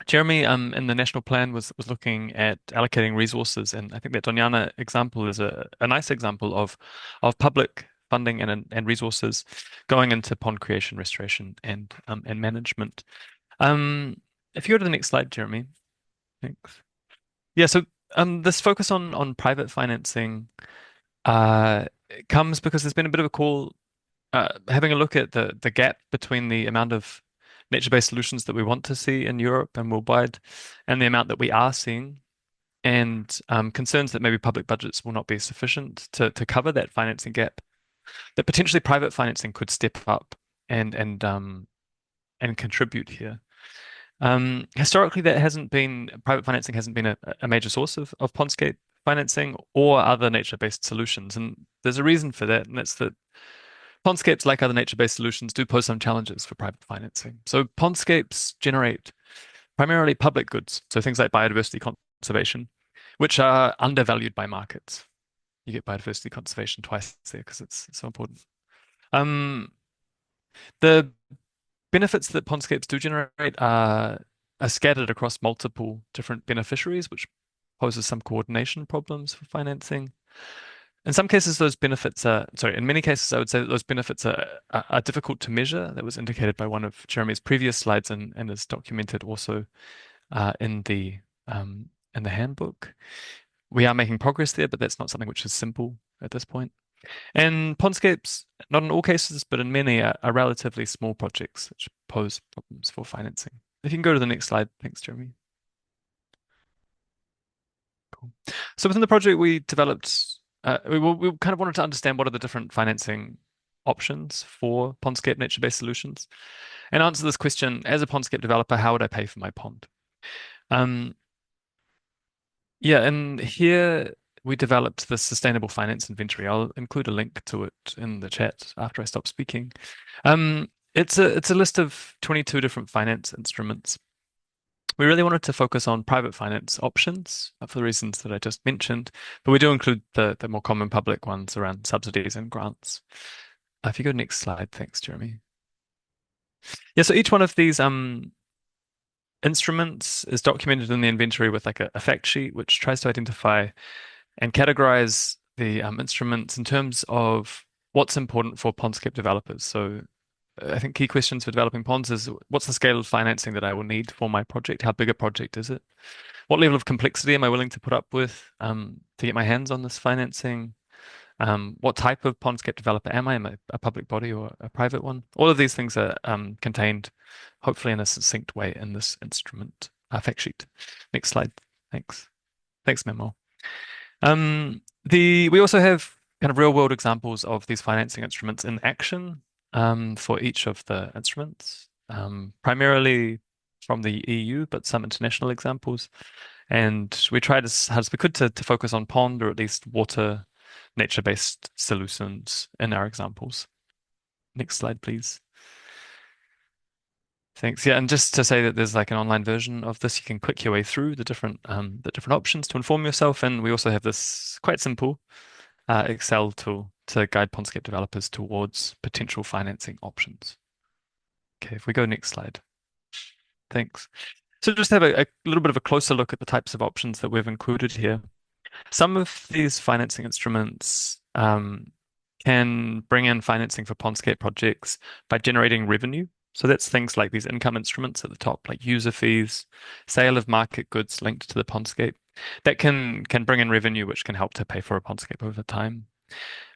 Jeremy, in the national plan was looking at allocating resources, and I think that Donyana example is a nice example of public funding and resources going into pond creation, restoration, and management. If you go to the next slide, Jeremy, thanks. Yeah, so this focus on private financing comes because there's been a bit of a call having a look at the gap between the amount of nature-based solutions that we want to see in Europe and worldwide, and the amount that we are seeing, and concerns that maybe public budgets will not be sufficient to cover that financing gap. That potentially private financing could step up and contribute here. Historically, private financing hasn't been a major source of pondscape financing or other nature-based solutions. And there's a reason for that, and that's that pondscapes, like other nature-based solutions, do pose some challenges for private financing. So pondscapes generate primarily public goods, so things like biodiversity conservation, which are undervalued by markets. You get biodiversity conservation twice there because it's so important. The benefits that pondscapes do generate are scattered across multiple different beneficiaries, which poses some coordination problems for financing. In some cases, those benefits are, sorry, in many cases, I would say that those benefits are difficult to measure. That was indicated by one of Jeremy's previous slides and is documented also in the handbook. We are making progress there, but that's not something which is simple at this point. And pondscapes, not in all cases, but in many, are relatively small projects which pose problems for financing. If you can go to the next slide. Thanks, Jeremy. Cool. So within the project, we developed, we kind of wanted to understand what are the different financing options for pondscape nature-based solutions. And answer this question, as a pondscape developer, how would I pay for my pond? Yeah, and here we developed the sustainable finance inventory. I'll include a link to it in the chat after I stop speaking. It's a list of 22 different finance instruments. We really wanted to focus on private finance options for the reasons that I just mentioned, but we do include the more common public ones around subsidies and grants. If you go next slide, thanks, Jeremy. Yeah, so each one of these instruments is documented in the inventory with like a fact sheet, which tries to identify and categorize the instruments in terms of what's important for pondscape developers. So I think key questions for developing ponds is what's the scale of financing that I will need for my project? How big a project is it? What level of complexity am I willing to put up with to get my hands on this financing? What type of pondscape developer am I? Am I a public body or a private one? All of these things are contained, hopefully in a succinct way, in this instrument fact sheet. Next slide. Thanks. Thanks, Memo. We also have kind of real world examples of these financing instruments in action for each of the instruments, primarily from the EU, but some international examples. And we tried as hard as we could to focus on pond or at least water nature-based solutions in our examples. Next slide, please. Thanks. Yeah, and just to say that there's like an online version of this, you can click your way through the different options to inform yourself. And we also have this quite simple Excel tool to guide pondscape developers towards potential financing options. Okay, if we go next slide. Thanks. So just have a little bit of a closer look at the types of options that we've included here. Some of these financing instruments can bring in financing for pondscape projects by generating revenue. So that's things like these income instruments at the top, like user fees, sale of market goods linked to the pondscape. That can bring in revenue, which can help to pay for a pondscape over time.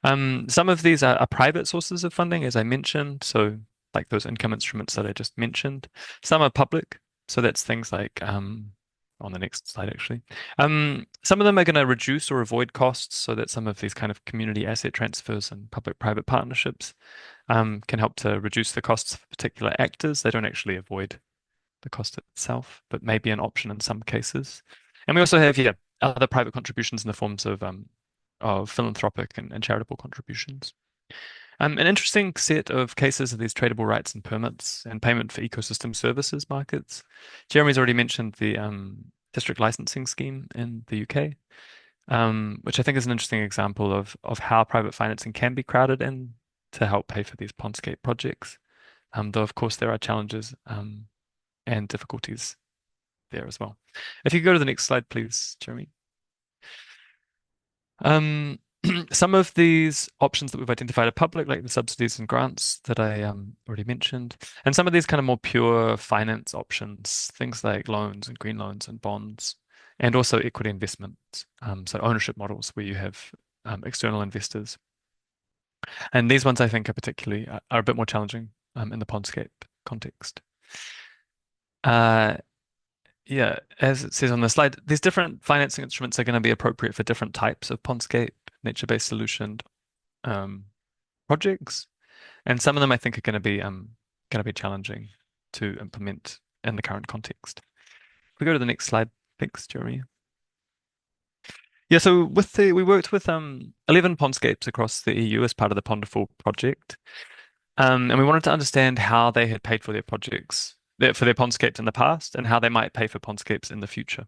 Some of these are private sources of funding, as I mentioned. So like those income instruments that I just mentioned. Some are public. So that's things like on the next slide, actually. Some of them are going to reduce or avoid costs, so that some of these kind of community asset transfers and public-private partnerships can help to reduce the costs for particular actors. They don't actually avoid the cost itself, but may be an option in some cases. And we also have, other private contributions in the forms of philanthropic and charitable contributions. An interesting set of cases are these tradable rights and permits and payment for ecosystem services markets. Jeremy's already mentioned the district licensing scheme in the UK, which I think is an interesting example of how private financing can be crowded in to help pay for these pondscape projects. Though, of course, there are challenges and difficulties there as well. If you go to the next slide, please, Jeremy. Some of these options that we've identified are public, like the subsidies and grants that I already mentioned. And some of these kind of more pure finance options, things like loans and green loans and bonds, and also equity investments. So ownership models where you have external investors. And these ones I think are particularly are a bit more challenging in the pondscape context. Yeah, as it says on the slide, these different financing instruments are going to be appropriate for different types of pondscape nature-based solution projects, and some of them I think are going to be challenging to implement in the current context. If we go to the next slide, thanks, Jeremy. Yeah, so we worked with 11 pondscapes across the EU as part of the Ponderful project. And we wanted to understand how they had paid for their projects, for their pondscapes in the past, and how they might pay for pondscapes in the future.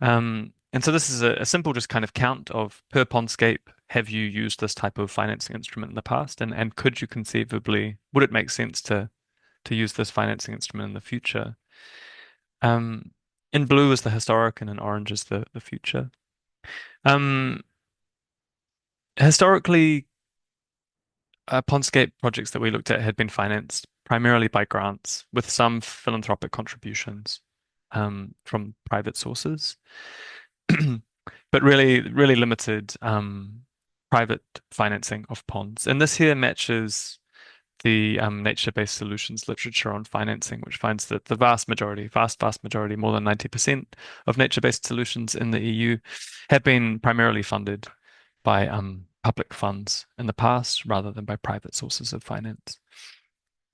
And so this is a simple just kind of count of per pondscape, have you used this type of financing instrument in the past? And could you conceivably, would it make sense to use this financing instrument in the future? In blue is the historic and in orange is the future. Historically, pondscape projects that we looked at had been financed primarily by grants with some philanthropic contributions from private sources, but really limited private financing of ponds. And this here matches the nature-based solutions literature on financing, which finds that the vast majority, more than 90% of nature-based solutions in the EU have been primarily funded by public funds in the past rather than by private sources of finance.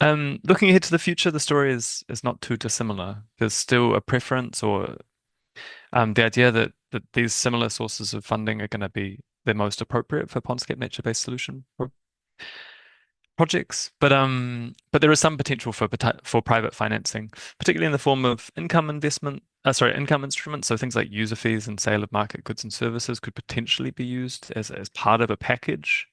Looking ahead to the future, the story is not too dissimilar. There's still a preference or the idea that these similar sources of funding are going to be the most appropriate for pondscape nature-based solution projects, but there is some potential for private financing, particularly in the form of income instruments. So things like user fees and sale of market goods and services could potentially be used as part of a package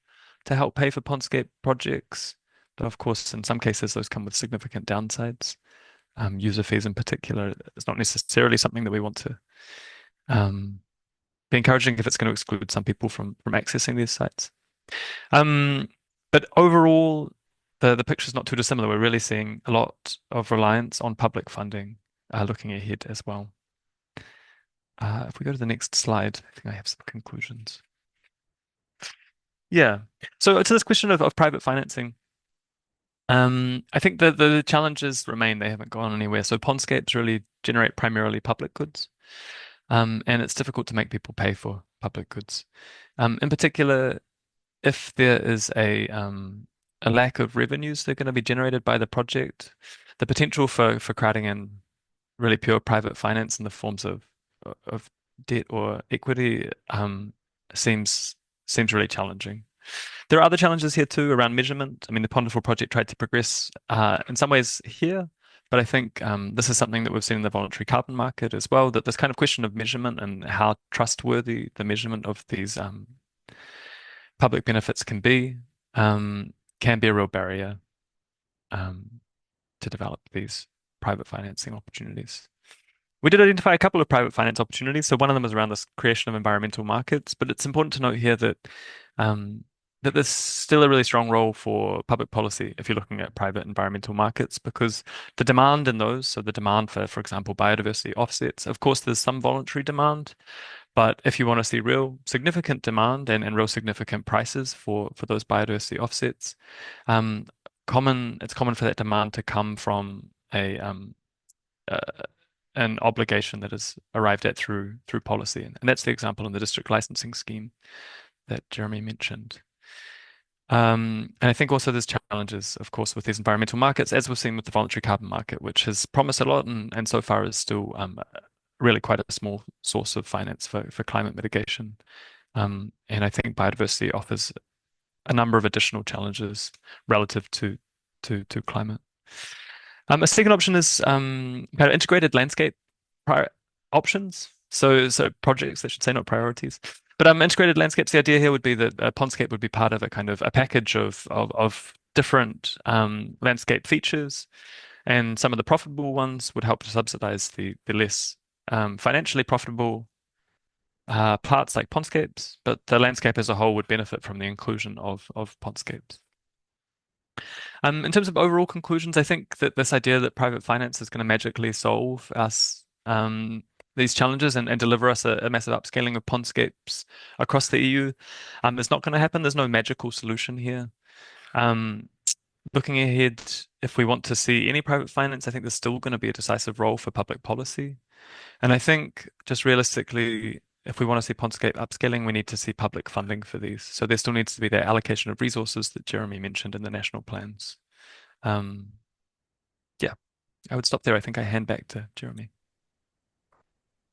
to help pay for pondscape projects. But of course, in some cases, those come with significant downsides. User fees in particular is not necessarily something that we want to be encouraging if it's going to exclude some people from accessing these sites. But overall, the picture's not too dissimilar. We're really seeing a lot of reliance on public funding looking ahead as well. If we go to the next slide, I think I have some conclusions. Yeah. So to this question of private financing, I think the challenges remain. They haven't gone anywhere. So pondscapes really generate primarily public goods, and it's difficult to make people pay for public goods. In particular, if there is a lack of revenues that are going to be generated by the project, the potential for crowding in really pure private finance in the forms of debt or equity seems really challenging. There are other challenges here too around measurement. I mean, the Ponderful project tried to progress in some ways here, but I think this is something that we've seen in the voluntary carbon market as well, that this kind of question of measurement and how trustworthy the measurement of these public benefits can be a real barrier to develop these private financing opportunities. We did identify a couple of private finance opportunities. So one of them is around this creation of environmental markets, but it's important to note here that that there's still a really strong role for public policy if you're looking at private environmental markets, because the demand in those, so the demand for example, biodiversity offsets, of course, there's some voluntary demand, but if you want to see real significant demand and real significant prices for those biodiversity offsets, it's common for that demand to come from an obligation that is arrived at through policy, and that's the example in the district licensing scheme that Jeremy mentioned. And I think also there's challenges, of course, with these environmental markets, as we've seen with the voluntary carbon market, which has promised a lot and so far is still really quite a small source of finance for climate mitigation. And I think biodiversity offers a number of additional challenges relative to climate. A second option is kind of integrated landscape options. So projects, I should say, not priorities. But integrated landscapes, the idea here would be that a pondscape would be part of a kind of a package of different landscape features, and some of the profitable ones would help to subsidize the less financially profitable parts like pondscapes, but the landscape as a whole would benefit from the inclusion of pondscapes. In terms of overall conclusions, I think that this idea that private finance is going to magically solve us these challenges and deliver us a massive upscaling of pondscapes across the EU is not going to happen. There's no magical solution here. Looking ahead, if we want to see any private finance, I think there's still going to be a decisive role for public policy. And I think just realistically, if we want to see pondscape upscaling, we need to see public funding for these. So there still needs to be that allocation of resources that Jeremy mentioned in the national plans. Yeah, I would stop there. I think I hand back to Jeremy.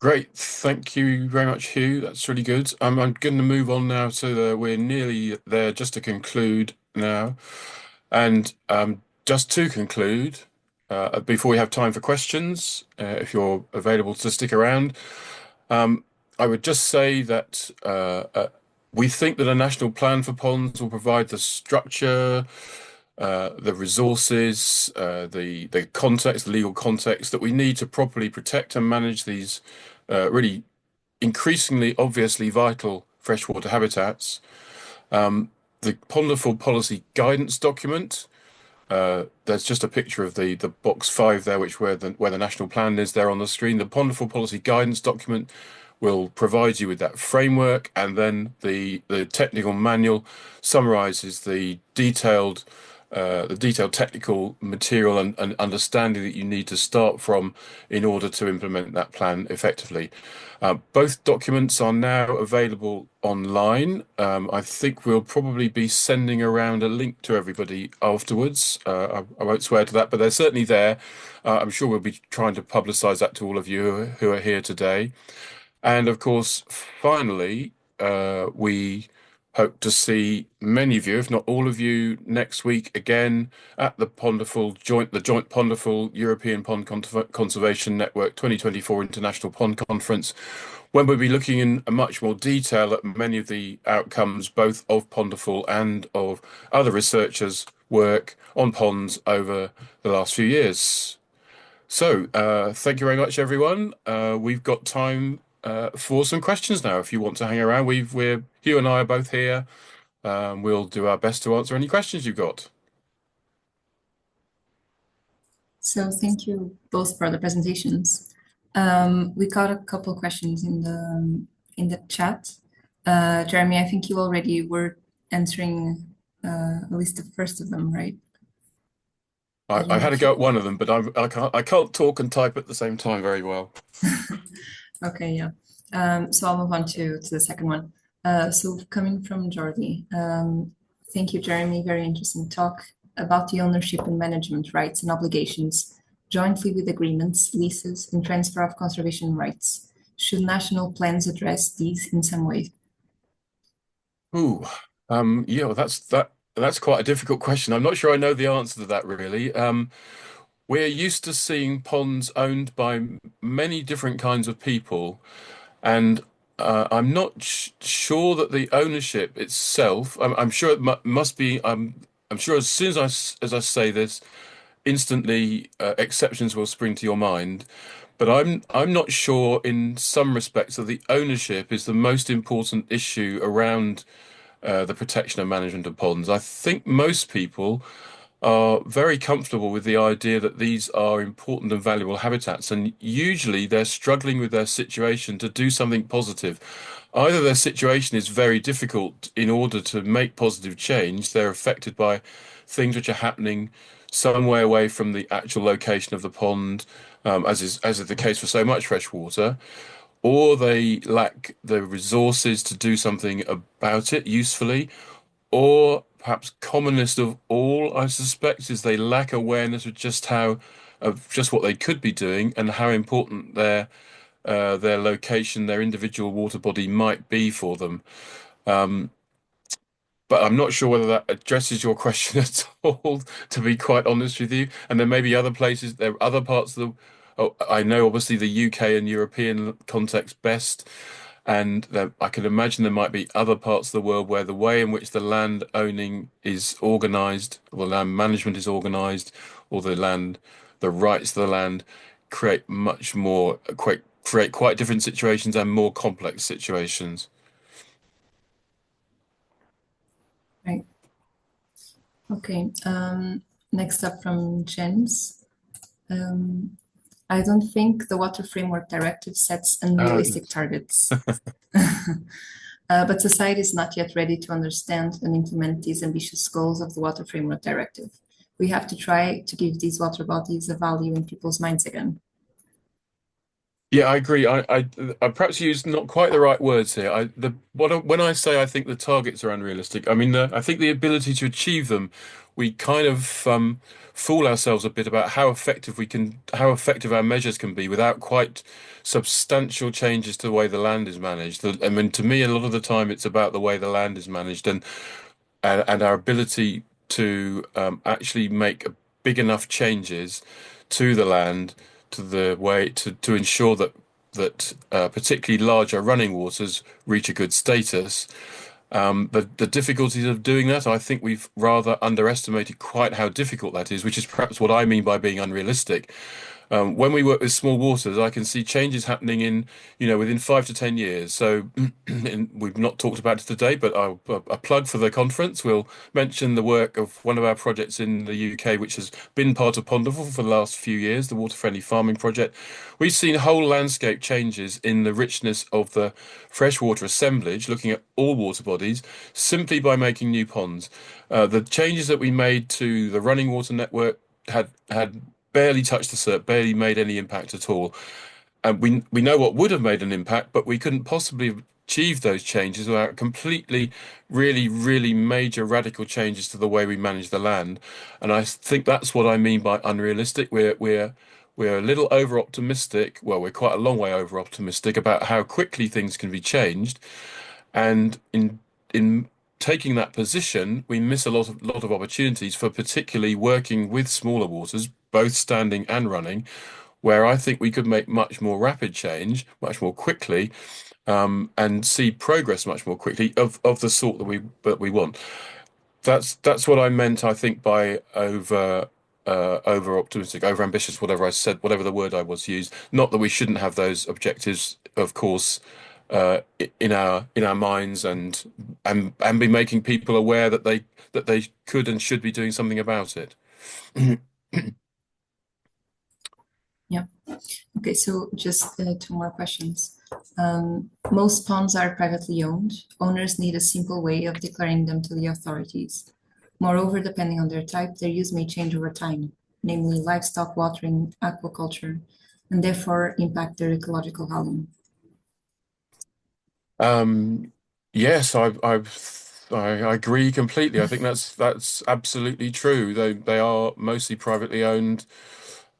Great, thank you very much, Hugh. That's really good. I'm going to move on now to we're nearly there, just to conclude now. And just to conclude, before we have time for questions, if you're available to stick around, I would just say that we think that a national plan for ponds will provide the structure, the resources, the context, the legal context that we need to properly protect and manage these really increasingly obviously vital freshwater habitats. The Ponderful Policy Guidance document, there's just a picture of the box 5 there, where the national plan is there on the screen. The Ponderful Policy Guidance document will provide you with that framework, and then the technical manual summarizes the detailed technical material and understanding that you need to start from in order to implement that plan effectively. Both documents are now available online. I think we'll probably be sending around a link to everybody afterwards. I won't swear to that, but they're certainly there. I'm sure we'll be trying to publicize that to all of you who are here today. And of course, finally, we hope to see many of you, if not all of you, next week again at the joint Ponderful European Pond Conservation Network 2024 International Pond Conference, when we'll be looking in much more detail at many of the outcomes, both of Ponderful and of other researchers' work on ponds over the last few years. So, thank you very much, everyone. We've got time for some questions now. If you want to hang around, Hugh and I are both here. We'll do our best to answer any questions you've got. So thank you both for the presentations. We got a couple of questions in the chat. Jeremy, I think you already were answering at least the first of them, right? I had a go at one of them, but I can't talk and type at the same time very well. Okay, yeah. So I'll move on to the second one. So coming from Jordi, thank you, Jeremy. Very interesting talk about the ownership and management rights and obligations, jointly with agreements, leases, and transfer of conservation rights. Should national plans address these in some way? Ooh, yeah, well, that's quite a difficult question. I'm not sure I know the answer to that, really. We're used to seeing ponds owned by many different kinds of people, and I'm not sure that the ownership itself. I'm sure it must be. I'm sure as soon as I say this, instantly exceptions will spring to your mind. But I'm not sure in some respects that the ownership is the most important issue around the protection and management of ponds. I think most people are very comfortable with the idea that these are important and valuable habitats, and usually they're struggling with their situation to do something positive. Either their situation is very difficult in order to make positive change, they're affected by things which are happening somewhere away from the actual location of the pond, as is the case for so much fresh water, or they lack the resources to do something about it usefully, or perhaps commonest of all, I suspect, is they lack awareness of just what they could be doing and how important their location, their individual water body might be for them. But I'm not sure whether that addresses your question at all, to be quite honest with you. And there may be other places, there are other parts of I know obviously the UK and European context best. And I can imagine there might be other parts of the world where the way in which the land owning is organized, or the land management is organized, or the rights to the land create quite different situations and more complex situations. Right. Okay. Next up from James. I don't think the Water Framework Directive sets unrealistic targets. But society is not yet ready to understand and implement these ambitious goals of the Water Framework Directive. We have to try to give these water bodies a value in people's minds again. Yeah, I agree. I perhaps used not quite the right words here. When I say I think the targets are unrealistic, I mean I think the ability to achieve them, we kind of fool ourselves a bit about how effective our measures can be without quite substantial changes to the way the land is managed. I mean, to me, a lot of the time it's about the way the land is managed and our ability to actually make big enough changes to the land, to the way to ensure that particularly larger running waters reach a good status. The difficulties of doing that, I think we've rather underestimated quite how difficult that is, which is perhaps what I mean by being unrealistic. When we work with small waters, I can see changes happening within 5 to 10 years. So we've not talked about it today, but a plug for the conference. We'll mention the work of one of our projects in the UK, which has been part of Ponderful for the last few years, the Water Friendly Farming Project. We've seen whole landscape changes in the richness of the freshwater assemblage, looking at all water bodies, simply by making new ponds. The changes that we made to the running water network had barely touched the surface, barely made any impact at all. And we know what would have made an impact, but we couldn't possibly have achieved those changes without completely, really, really major radical changes to the way we manage the land. And I think that's what I mean by unrealistic. We're a little over optimistic. Well, we're quite a long way over optimistic about how quickly things can be changed. And in taking that position, we miss a lot of opportunities for particularly working with smaller waters, both standing and running, where I think we could make much more rapid change, much more quickly, and see progress much more quickly of the sort that we want. That's what I meant, I think, by over optimistic, over ambitious, whatever I said, whatever the word I was used. Not that we shouldn't have those objectives, of course, in our minds and be making people aware that they could and should be doing something about it. Yeah. Okay, so just two more questions. Most ponds are privately owned. Owners need a simple way of declaring them to the authorities. Moreover, depending on their type, their use may change over time, namely livestock watering, aquaculture, and therefore impact their ecological value. Yes, I agree completely. I think that's absolutely true. They are mostly privately owned,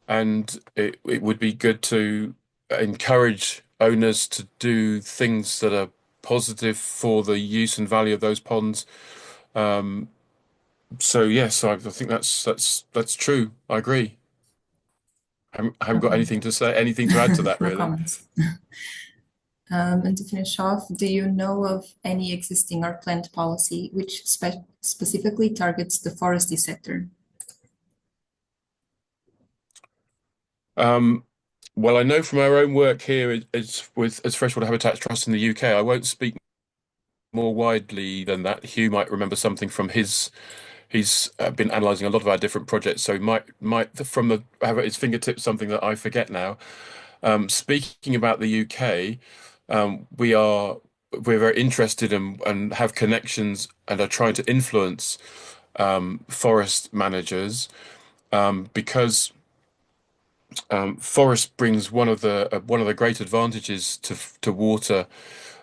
and it would be good to encourage owners to do things that are positive for the use and value of those ponds. Um, so yes, I think that's true. I agree. I haven't got Okay. anything to say, anything to add to that, No really. comments. And to finish off, do you know of any existing or planned policy which specifically targets the forestry sector? Well, I know from our own work here as Freshwater Habitats Trust in the UK. I won't speak more widely than that. Hugh might remember something from he's been analysing a lot of our different projects, so he might have at his fingertips something that I forget now. Speaking about the UK, we're very interested and have connections and are trying to influence forest managers because forest brings one of the great advantages to water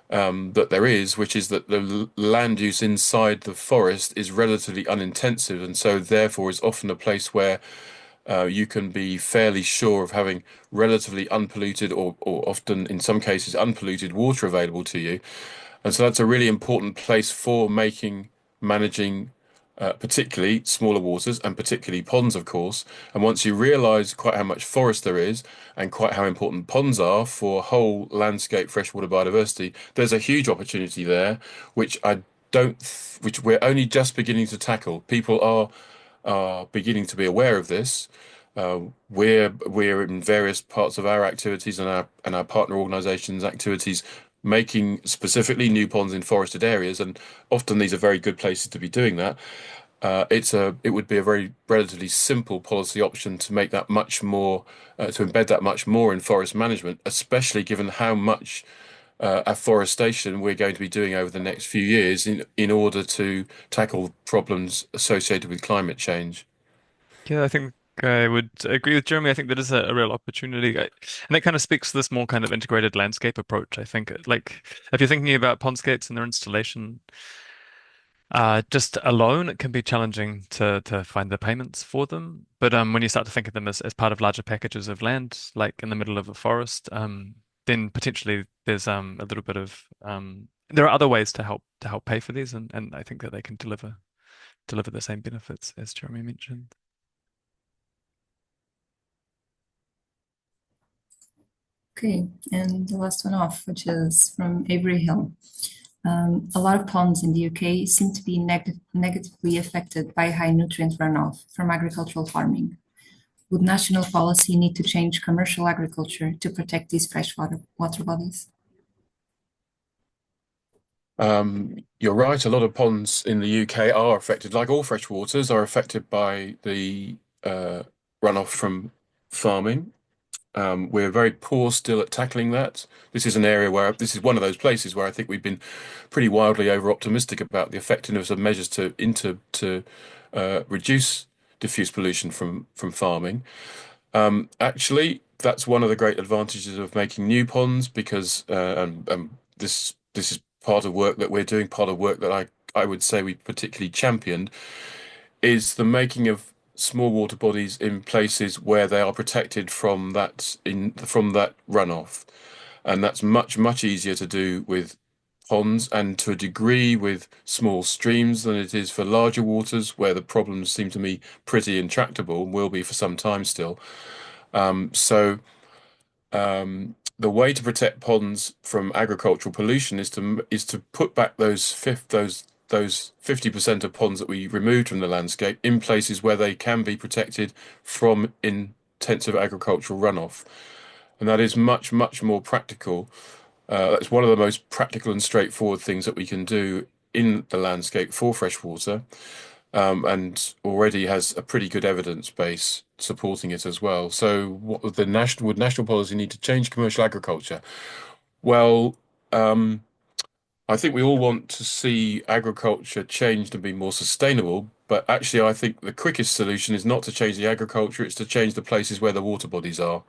that there is, which is that the land use inside the forest is relatively unintensive, and so therefore is often a place where you can be fairly sure of having relatively unpolluted or often in some cases unpolluted water available to you. And so that's a really important place for managing particularly smaller waters and particularly ponds, of course. And once you realize quite how much forest there is and quite how important ponds are for whole landscape freshwater biodiversity, there's a huge opportunity there, which which we're only just beginning to tackle. People are beginning to be aware of this. We're in various parts of our activities and our partner organisations' activities making specifically new ponds in forested areas, and often these are very good places to be doing that. It would be a very relatively simple policy option to make that much more to embed that much more in forest management, especially given how much afforestation we're going to be doing over the next few years in order to tackle problems associated with climate change. Yeah, I think I would agree with Jeremy. I think that is a real opportunity. And that kind of speaks to this more kind of integrated landscape approach. I think, like, if you're thinking about pondscapes and their installation, just alone, it can be challenging to find the payments for them. But when you start to think of them as part of larger packages of land, like in the middle of a forest, then potentially there's a little bit of there are other ways to help pay for these, and I think that they can deliver the same benefits as Jeremy mentioned. Okay, and the last one off, which is from Avery Hill. A lot of ponds in the UK seem to be negatively affected by high nutrient runoff from agricultural farming. Would national policy need to change commercial agriculture to protect these freshwater water bodies? You're right. A lot of ponds in the UK are affected, like all freshwaters, are affected by the runoff from farming. We're very poor still at tackling that. This is an area where this is one of those places where I think we've been pretty wildly over-optimistic about the effectiveness of measures to reduce diffuse pollution from farming. Actually, that's one of the great advantages of making new ponds because this is part of work that we're doing, part of work that I would say we particularly championed, is the making of small water bodies in places where they are protected from that runoff, and that's much easier to do with ponds and to a degree with small streams than it is for larger waters where the problems seem to me pretty intractable and will be for some time still. The way to protect ponds from agricultural pollution is to put back those 50% of ponds that we removed from the landscape in places where they can be protected from intensive agricultural runoff. And that is much more practical. That's one of the most practical and straightforward things that we can do in the landscape for freshwater, and already has a pretty good evidence base supporting it as well. So what would national policy need to change commercial agriculture? Well, I think we all want to see agriculture changed and be more sustainable, but actually I think the quickest solution is not to change the agriculture, it's to change the places where the water bodies are.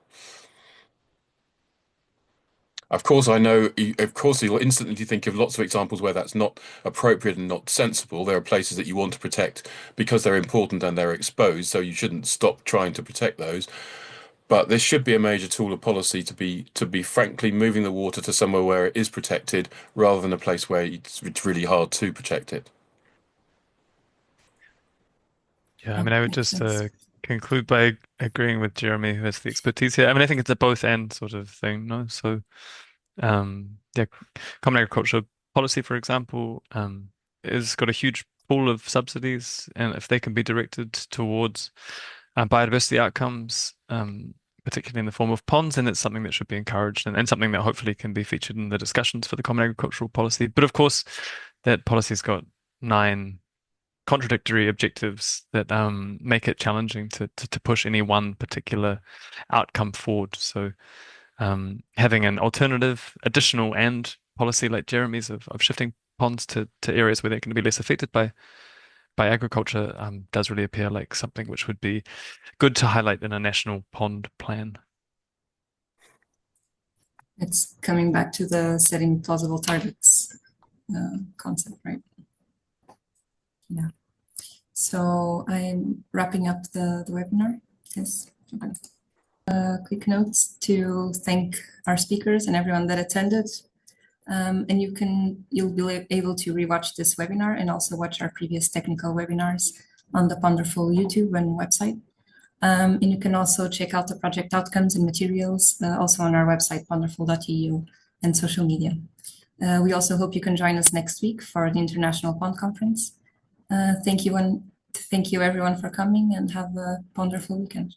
Of course, I know, of course, you'll instantly think of lots of examples where that's not appropriate and not sensible. There are places that you want to protect because they're important and they're exposed, so you shouldn't stop trying to protect those. But this should be a major tool of policy to be frankly moving the water to somewhere where it is protected rather than a place where it's really hard to protect it. Yeah, I mean, I would just conclude by agreeing with Jeremy, who has the expertise here. I mean, I think it's a both and sort of thing, no? So, yeah, common agricultural policy, for example, is got a huge pool of subsidies, and if they can be directed towards biodiversity outcomes, particularly in the form of ponds, then it's something that should be encouraged and something that hopefully can be featured in the discussions for the common agricultural policy. But of course, that policy's got 9 contradictory objectives that make it challenging to push any one particular outcome forward. So having an alternative, additional and policy like Jeremy's of shifting ponds to areas where they're going to be less affected by agriculture does really appear like something which would be good to highlight in a national pond plan. It's coming back to the setting plausible targets concept, right? Yeah. So I'm wrapping up the webinar. Yes. Quick notes to thank our speakers and everyone that attended. And you'll be able to rewatch this webinar and also watch our previous technical webinars on the Ponderful YouTube and website. And you can also check out the project outcomes and materials also on our website, ponderful.eu, and social media. We also hope you can join us next week for the International Pond Conference. Thank you everyone for coming, and have a wonderful weekend.